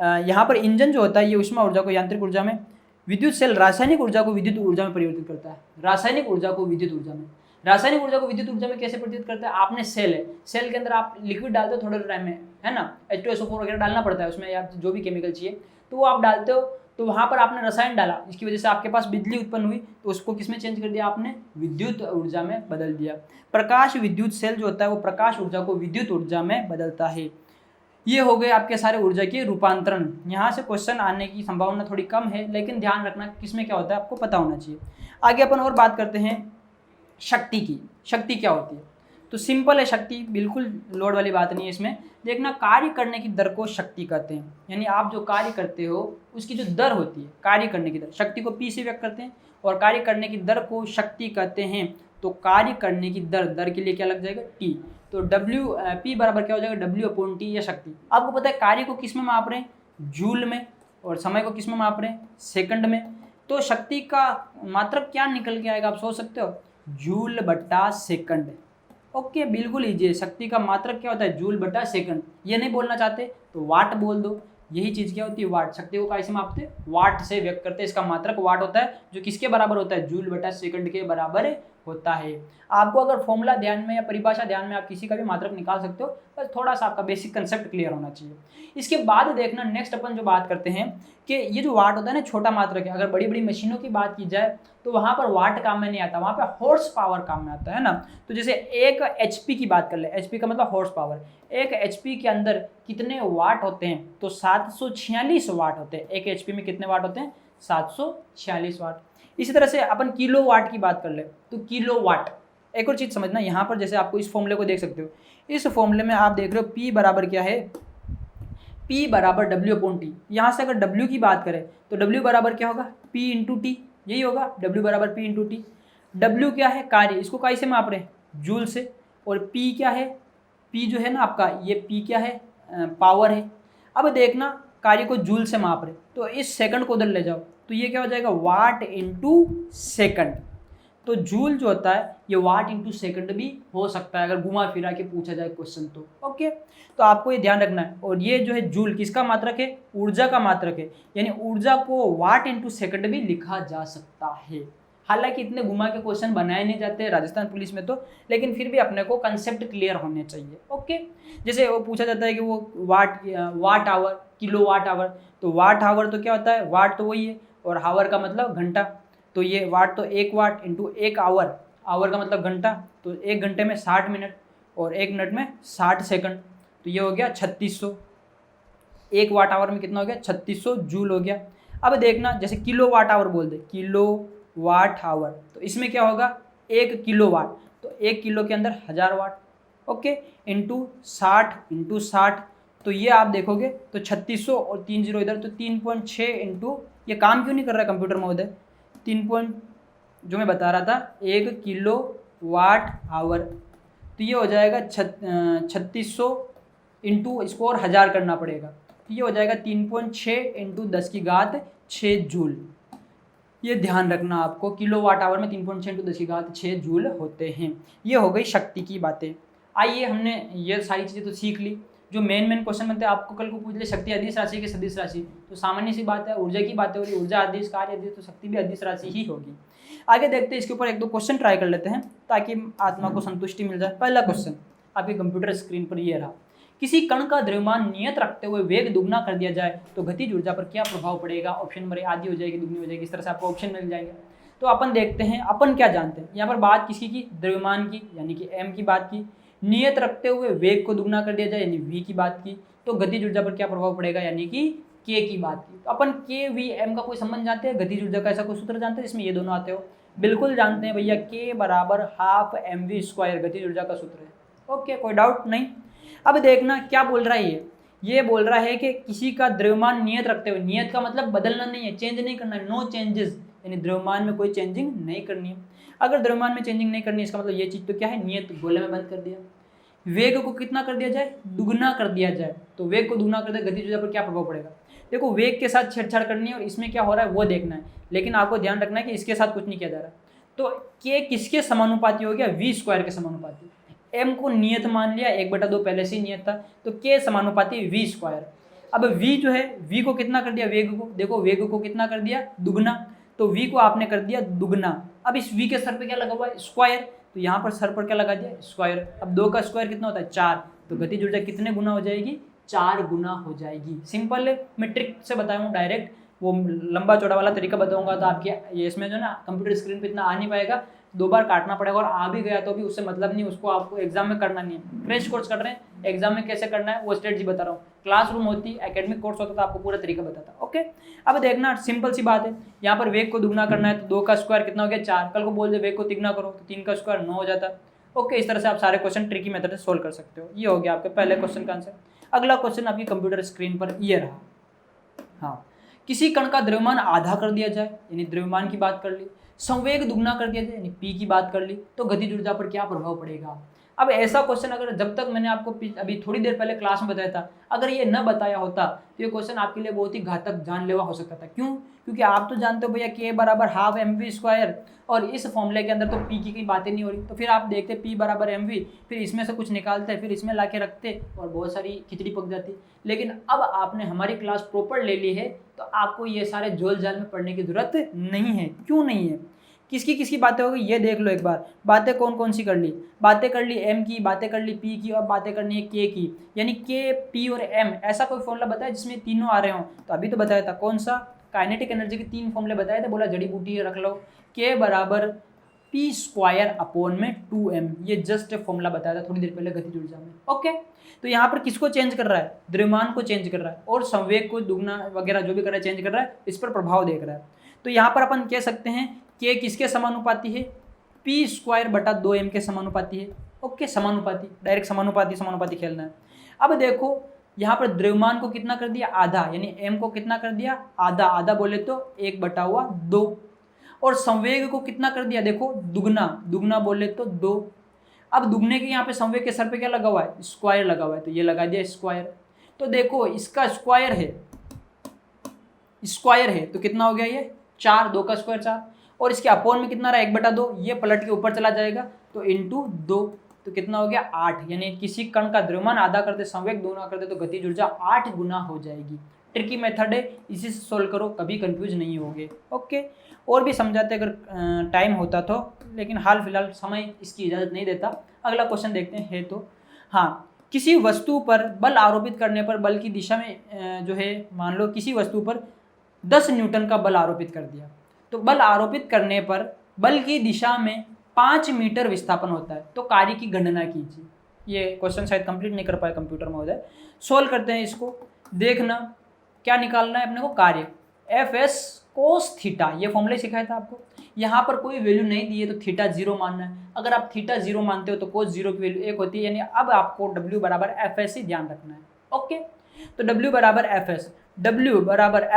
यहाँ पर इंजन जो होता है ये ऊष्मा ऊर्जा को यांत्रिक ऊर्जा में, विद्युत सेल रासायनिक ऊर्जा को विद्युत ऊर्जा में परिवर्तित करता है। रासायनिक ऊर्जा को विद्युत ऊर्जा में, रासायनिक ऊर्जा को विद्युत ऊर्जा में कैसे परिवर्तित करता है, आपने सेल है, सेल के अंदर आप लिक्विड डालते हो थोड़े टाइम में, है ना, H2SO4 वगैरह डालना पड़ता है उसमें, या जो भी केमिकल चाहिए तो वो आप डालते हो, तो वहाँ पर आपने रसायन डाला जिसकी वजह से आपके पास बिजली उत्पन्न हुई, तो उसको किसमें चेंज कर दिया आपने, विद्युत ऊर्जा में बदल दिया। प्रकाश विद्युत सेल जो होता है वो प्रकाश ऊर्जा को विद्युत ऊर्जा में बदलता है। ये हो गए आपके सारे ऊर्जा के रूपांतरण। यहाँ से क्वेश्चन आने की संभावना थोड़ी कम है, लेकिन ध्यान रखना किसमें क्या होता है आपको पता होना चाहिए। आगे अपन और बात करते हैं शक्ति की। शक्ति क्या होती है, तो सिंपल है शक्ति, बिल्कुल लोड वाली बात नहीं है इसमें। देखना कार्य करने की दर को शक्ति कहते हैं, यानी आप जो कार्य करते हो उसकी जो दर होती है, कार्य करने की दर, शक्ति को P से व्यक्त करते हैं और कार्य करने की दर को शक्ति कहते हैं। तो कार्य करने की दर के लिए क्या लग जाएगा, T, तो P बराबर क्या हो जाएगा, W/T या शक्ति। आपको पता है कार्य को किस में माप रहे हैं, जूल में, और समय को किस में माप रहे हैं, सेकंड में। तो शक्ति का मात्रक क्या निकल के आएगा, आप सोच सकते हो, जूल बटा सेकंड। ओके, बिल्कुल ईजी है। शक्ति का मात्रक क्या होता है, जूल बटा सेकंड। ये नहीं बोलना चाहते तो वाट बोल दो, यही चीज़ क्या होती है, वाट। शक्ति को कैसे मापते हैं, वाट से व्यक्त करते हैं। इसका मात्रक वाट होता है, जो किसके बराबर होता है, जूल बटा सेकंड के बराबर होता है। आपको अगर फॉर्मूला ध्यान में या परिभाषा ध्यान में, आप किसी का भी मात्रक निकाल सकते हो, बस थोड़ा सा आपका बेसिक कंसेप्ट क्लियर होना चाहिए। इसके बाद देखना नेक्स्ट अपन जो बात करते हैं कि ये जो वाट होता है ना, छोटा मात्रक है। अगर बड़ी बड़ी मशीनों की बात की जाए तो वहाँ पर वाट काम में नहीं आता, वहाँ पर हॉर्स पावर काम में आता है ना। तो जैसे एक HP की बात कर ले, HP का मतलब हॉर्स पावर। एक HP के अंदर कितने वाट होते हैं, तो 746 वाट होते हैं। एक HP में कितने वाट होते हैं, 746 वाट। इसी तरह से अपन किलो वाट की बात कर ले, तो किलो वाट। एक और चीज़ समझना, यहाँ पर जैसे आपको इस फॉर्मूले को देख सकते हो, इस फॉर्मूले में आप देख रहे हो P बराबर क्या है, P बराबर W/T। यहाँ से अगर W की बात करें तो W बराबर क्या होगा, P × T, यही होगा, W बराबर P × T। W क्या है, कार्य, इसको कैसे माप रहे हैं, जूल से। और P क्या है, P जो है ना आपका, ये P क्या है, पावर है। अब देखना कार्य को जूल से माप रहे, तो इस सेकंड को उधर ले जाओ, तो ये क्या हो जाएगा वाट इंटू सेकंड। तो जूल जो होता है ये वाट इंटू सेकंड भी हो सकता है अगर घुमा फिरा के पूछा जाए क्वेश्चन तो। ओके, तो आपको ये ध्यान रखना है। और ये जो है जूल किसका मात्रक है, ऊर्जा का मात्रक है, यानी ऊर्जा को वाट इंटू सेकंड भी लिखा जा सकता है। हालांकि इतने घुमा के क्वेश्चन बनाए नहीं जाते राजस्थान पुलिस में तो, लेकिन फिर भी अपने को कंसेप्ट क्लियर होने चाहिए। ओके, जैसे वो पूछा जाता है कि वो watt hour, kilowatt hour, तो वाट आवर तो क्या होता है, वाट तो वही है और हावर का मतलब घंटा, तो ये वाट तो 1 वाट इंटू 1 आवर, आवर का मतलब घंटा, तो 1 घंटे में 60 मिनट और 1 मिनट में 60 सेकंड, तो ये हो गया 3600। 1 वाट आवर में कितना हो गया, 3600 जूल हो गया। अब देखना जैसे किलो वाट आवर बोल दे, किलो वाट आवर, तो इसमें क्या होगा 1 किलो वाट, तो 1 किलो के अंदर 1000 वाट। ओके, इंटू 60, तो ये आप देखोगे तो 3600 और 3 जीरो इधर, तो 3.6 इंटू, ये काम क्यों नहीं कर रहा है कंप्यूटर महोदय, 3 जो मैं बता रहा था 1 किलो वाट आवर, तो ये हो जाएगा 3600 इंटू, इसको और 1000 करना पड़ेगा, तो ये हो जाएगा 3.6 इंटू 10 की घात 6 जूल। ये ध्यान रखना आपको, किलो वाट आवर में 3.6 इंटू 10 की घात 6 जूल होते हैं। ये हो गई शक्ति की बातें। आइए, हमने ये सारी चीज़ें तो सीख ली। जो मेन क्वेश्चन बनते हैं आपको कल को पूछ ले, शक्ति अदिश राशि की सदिश राशि, तो सामान्य सी बात है, ऊर्जा की बातें हो रही, ऊर्जा अदिश, कार्य अदिश, तो शक्ति भी अदिश राशि ही होगी। आगे देखते हैं, इसके ऊपर 1-2 क्वेश्चन ट्राई कर लेते हैं ताकि आत्मा को संतुष्टि मिल जाए। पहला क्वेश्चन आपके कंप्यूटर स्क्रीन पर ये रहा, किसी कण का द्रव्यमान नियत रखते हुए वेग दुगना कर दिया जाए तो गतिज ऊर्जा पर क्या प्रभाव पड़ेगा। ऑप्शन नंबर आधी हो जाएगी, दुगनी हो जाएगी, इस तरह से आपको ऑप्शन मिल जाएंगे। तो अपन देखते हैं, अपन क्या जानते हैं, यहाँ पर बात किसी की, द्रव्यमान की, यानी कि m की बात की, नियत रखते हुए वेग को दुगना कर दिया जाए यानी v की बात की, तो गतिज ऊर्जा पर क्या प्रभाव पड़ेगा यानी कि k की बात की। तो अपन k v m का कोई संबंध जानते हैं, गतिज ऊर्जा का ऐसा कोई सूत्र जानते हैं जिसमें ये दोनों आते हो, बिल्कुल जानते हैं भैया, k बराबर हाफ mv² गतिज ऊर्जा का सूत्र है। ओके, कोई डाउट नहीं। अब देखना क्या बोल रहा है, ये बोल रहा है कि किसी का द्रव्यमान नियत रखते हुए, नियत का मतलब बदलना नहीं है, चेंज नहीं करना है, नो चेंजेस, यानी द्रव्यमान में कोई चेंजिंग नहीं करनी है। अगर द्रव्यमान में चेंजिंग नहीं करनी है इसका मतलब ये चीज़ तो क्या है, नियत गोले में बंद कर दिया। वेग को कितना कर दिया जाए, दुगना कर दिया जाए, तो वेग को दुगना कर दिया, गतिज ऊर्जा पर क्या प्रभाव पड़ेगा। देखो वेग के साथ छेड़छाड़ करनी है और इसमें क्या हो रहा है वो देखना है, लेकिन आपको ध्यान रखना है कि इसके साथ कुछ नहीं किया जा रहा। तो k किसके समानुपाती हो गया, v² के समानुपाती। m को नियत मान लिया, 1/2 पहले से ही नियत था, तो k समानुपाती v²। अब v जो है, v को कितना कर दिया, वेग को, देखो वेग को कितना कर दिया, दुगना, तो v को आपने कर दिया दुगना। अब इस v के सर पे क्या लगा हुआ है, स्क्वायर, तो यहाँ पर सर पर क्या लगा दिया, स्क्वायर। अब 2 का स्क्वायर कितना होता है, 4, तो गतिज ऊर्जा कितने गुना हो जाएगी, 4 गुना हो जाएगी। सिंपल है, मैं ट्रिक से बताऊँ डायरेक्ट, वो लंबा चौड़ा वाला तरीका बताऊंगा तो आपके ये इसमें जो ना कंप्यूटर स्क्रीन पे इतना आ नहीं पाएगा, 2 बार काटना पड़ेगा, और आ भी गया तो भी उससे मतलब नहीं, उसको आपको एग्जाम में करना नहीं है। क्रैश कोर्स कर रहे हैं, एग्जाम में कैसे करना है वो स्ट्रेटजी बता रहा हूँ। क्लासरूम होती, एकेडमिक कोर्स होता तो आपको पूरा तरीका बताता। ओके, अब देखना सिंपल सी बात है, यहाँ पर वेग को दुगना करना है, तो 2 का स्क्वायर कितना हो गया, 4। कल को बोल दे वेग को तिगना करो, तो 3 का स्क्वायर 9 हो जाता। ओके, इस तरह से आप सारे क्वेश्चन ट्रिकी मेथड से सोल्व कर सकते हो। ये हो गया आपके पहले क्वेश्चन का आंसर। अगला क्वेश्चन आपकी कंप्यूटर स्क्रीन पर ये रहा, हाँ, किसी कण का द्रव्यमान आधा कर दिया जाए, यानी द्रव्यमान की बात कर ली, संवेग दुगना कर दिया जाए यानी p की बात कर ली, तो गतिज ऊर्जा पर क्या प्रभाव पड़ेगा। अब ऐसा क्वेश्चन अगर जब तक मैंने आपको अभी थोड़ी देर पहले क्लास में बताया था, अगर ये न बताया होता तो ये क्वेश्चन आपके लिए बहुत ही घातक जानलेवा हो सकता था। क्यों? क्योंकि आप तो जानते हो भैया k बराबर हाफ mv², और इस फॉर्मूले के अंदर तो p की कोई बातें नहीं हो रही, तो फिर आप देखते p बराबर mv, फिर इसमें से कुछ निकालते, फिर इसमें ला के रखते और बहुत सारी खिचड़ी पक जाती। लेकिन अब आपने हमारी क्लास प्रॉपर ले ली है तो आपको ये सारे जोल जाल में पढ़ने की जरूरत नहीं है। क्यों नहीं है, किसकी किसकी बातें हो गई ये देख लो एक बार। बातें कौन कौन सी कर ली, बातें कर ली m की, बातें कर ली p की, और बातें करनी है k की, यानी k, p और m। ऐसा कोई फॉर्मूला बताया जिसमें तीनों आ रहे हो, तो अभी तो बताया था कौन सा, काइनेटिक एनर्जी के 3 फॉर्मूले बताए थे, बोला जड़ी बूटी रख लो, k बराबर p²/2m, ये जस्ट फॉर्मूला बताया था थोड़ी देर पहले गतिज ऊर्जा में। ओके, तो यहाँ पर किसको चेंज कर रहा है, द्रव्यमान को चेंज कर रहा है, और संवेग को दुगना वगैरह जो भी कर रहा है चेंज कर रहा है, इस पर प्रभाव देख रहा है। तो यहाँ पर अपन कह सकते हैं k किसके समानुपाती है, p²/2m के समानुपाती है। ओके, समानुपाती, डायरेक्ट समानुपाती खेलना है। अब देखो यहाँ पर द्रव्यमान को कितना कर दिया, आधा, यानी m को कितना कर दिया, आधा, आधा बोले तो 1/2, और संवेग को कितना कर दिया, देखो दुगना, दुगना बोले तो 2। अब दुगने के यहाँ पे संवेग के सर पे क्या लगा हुआ है, स्क्वायर लगा हुआ है, तो ये लगा दिया स्क्वायर। तो देखो इसका स्क्वायर है स्क्वायर है तो कितना हो गया ये 4, 2 का स्क्वायर 4, और इसके अपोन में कितना रहा 1/2, ये पलट के ऊपर चला जाएगा तो इंटू 2 तो कितना हो गया 8। यानी किसी कण का द्रव्यमान आधा करते संवेग दोगुना करते तो गतिज ऊर्जा 8 गुना हो जाएगी। ट्रिकी मेथड है, इसी से सोल्व करो, कभी कंफ्यूज नहीं होगे। ओके, और भी समझाते अगर टाइम होता तो, लेकिन हाल फिलहाल समय इसकी इजाज़त नहीं देता। अगला क्वेश्चन देखते हैं तो हाँ, किसी वस्तु पर बल आरोपित करने पर बल की दिशा में जो है, मान लो किसी वस्तु पर 10 न्यूटन का बल आरोपित कर दिया, तो बल आरोपित करने पर बल की दिशा में 5 मीटर विस्थापन होता है, तो कार्य की गणना कीजिए। ये क्वेश्चन शायद कंप्लीट नहीं कर पाए कंप्यूटर महोदय, सोल्व करते हैं इसको। देखना क्या निकालना है अपने को, कार्य Fs कोस थीटा, ये फॉर्मूला सिखाया था आपको। यहाँ पर कोई वैल्यू नहीं दी है तो थीटा 0 मानना है। अगर आप थीटा 0 मानते हो तो कोस 0 की वैल्यू 1 होती है, यानी अब आपको W बराबर Fs ही ध्यान रखना है। ओके, तो W बराबर Fs, W बराबर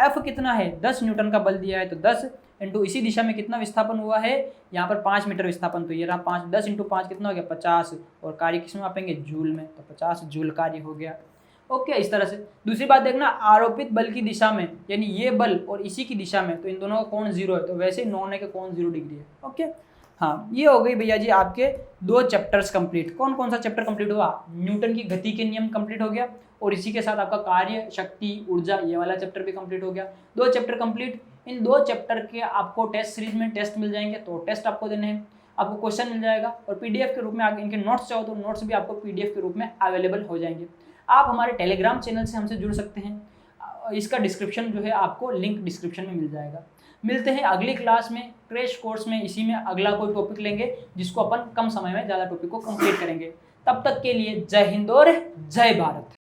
F कितना है 10 न्यूटन का बल दिया है तो 10 इंटू इसी दिशा में कितना विस्थापन हुआ है, यहाँ पर 5 मीटर विस्थापन, तो ये रहा 5, 10 इंटू 5 कितना हो गया 50, और कार्य किस में मापेंगे जूल में, तो 50 जूल कार्य हो गया। ओके, इस तरह से। दूसरी बात देखना, आरोपित बल की दिशा में, यानी ये बल और इसी की दिशा में, तो इन दोनों का कोण 0 है, तो वैसे ही नॉन है का कोण 0 डिग्री है। ओके, हाँ, ये हो गई भैया जी आपके 2 चैप्टर्स कंप्लीट। कौन कौन सा चैप्टर कंप्लीट हुआ, न्यूटन की गति के नियम कंप्लीट हो गया, और इसी के साथ आपका कार्य, शक्ति, ऊर्जा, ये वाला चैप्टर भी कंप्लीट हो गया। 2 चैप्टर कंप्लीट। इन 2 चैप्टर के आपको टेस्ट सीरीज में टेस्ट मिल जाएंगे, तो टेस्ट आपको देने हैं, आपको क्वेश्चन मिल जाएगा, और पीडीएफ के रूप में आगे इनके नोट्स चाहो तो नोट्स भी आपको पीडीएफ के रूप में अवेलेबल हो जाएंगे। आप हमारे टेलीग्राम चैनल से हमसे जुड़ सकते हैं, इसका डिस्क्रिप्शन जो है आपको लिंक डिस्क्रिप्शन में मिल जाएगा। मिलते हैं अगली क्लास में, क्रैश कोर्स में, इसी में अगला कोई टॉपिक लेंगे जिसको अपन कम समय में ज़्यादा टॉपिक को कंप्लीट करेंगे। तब तक के लिए जय हिंद और जय भारत।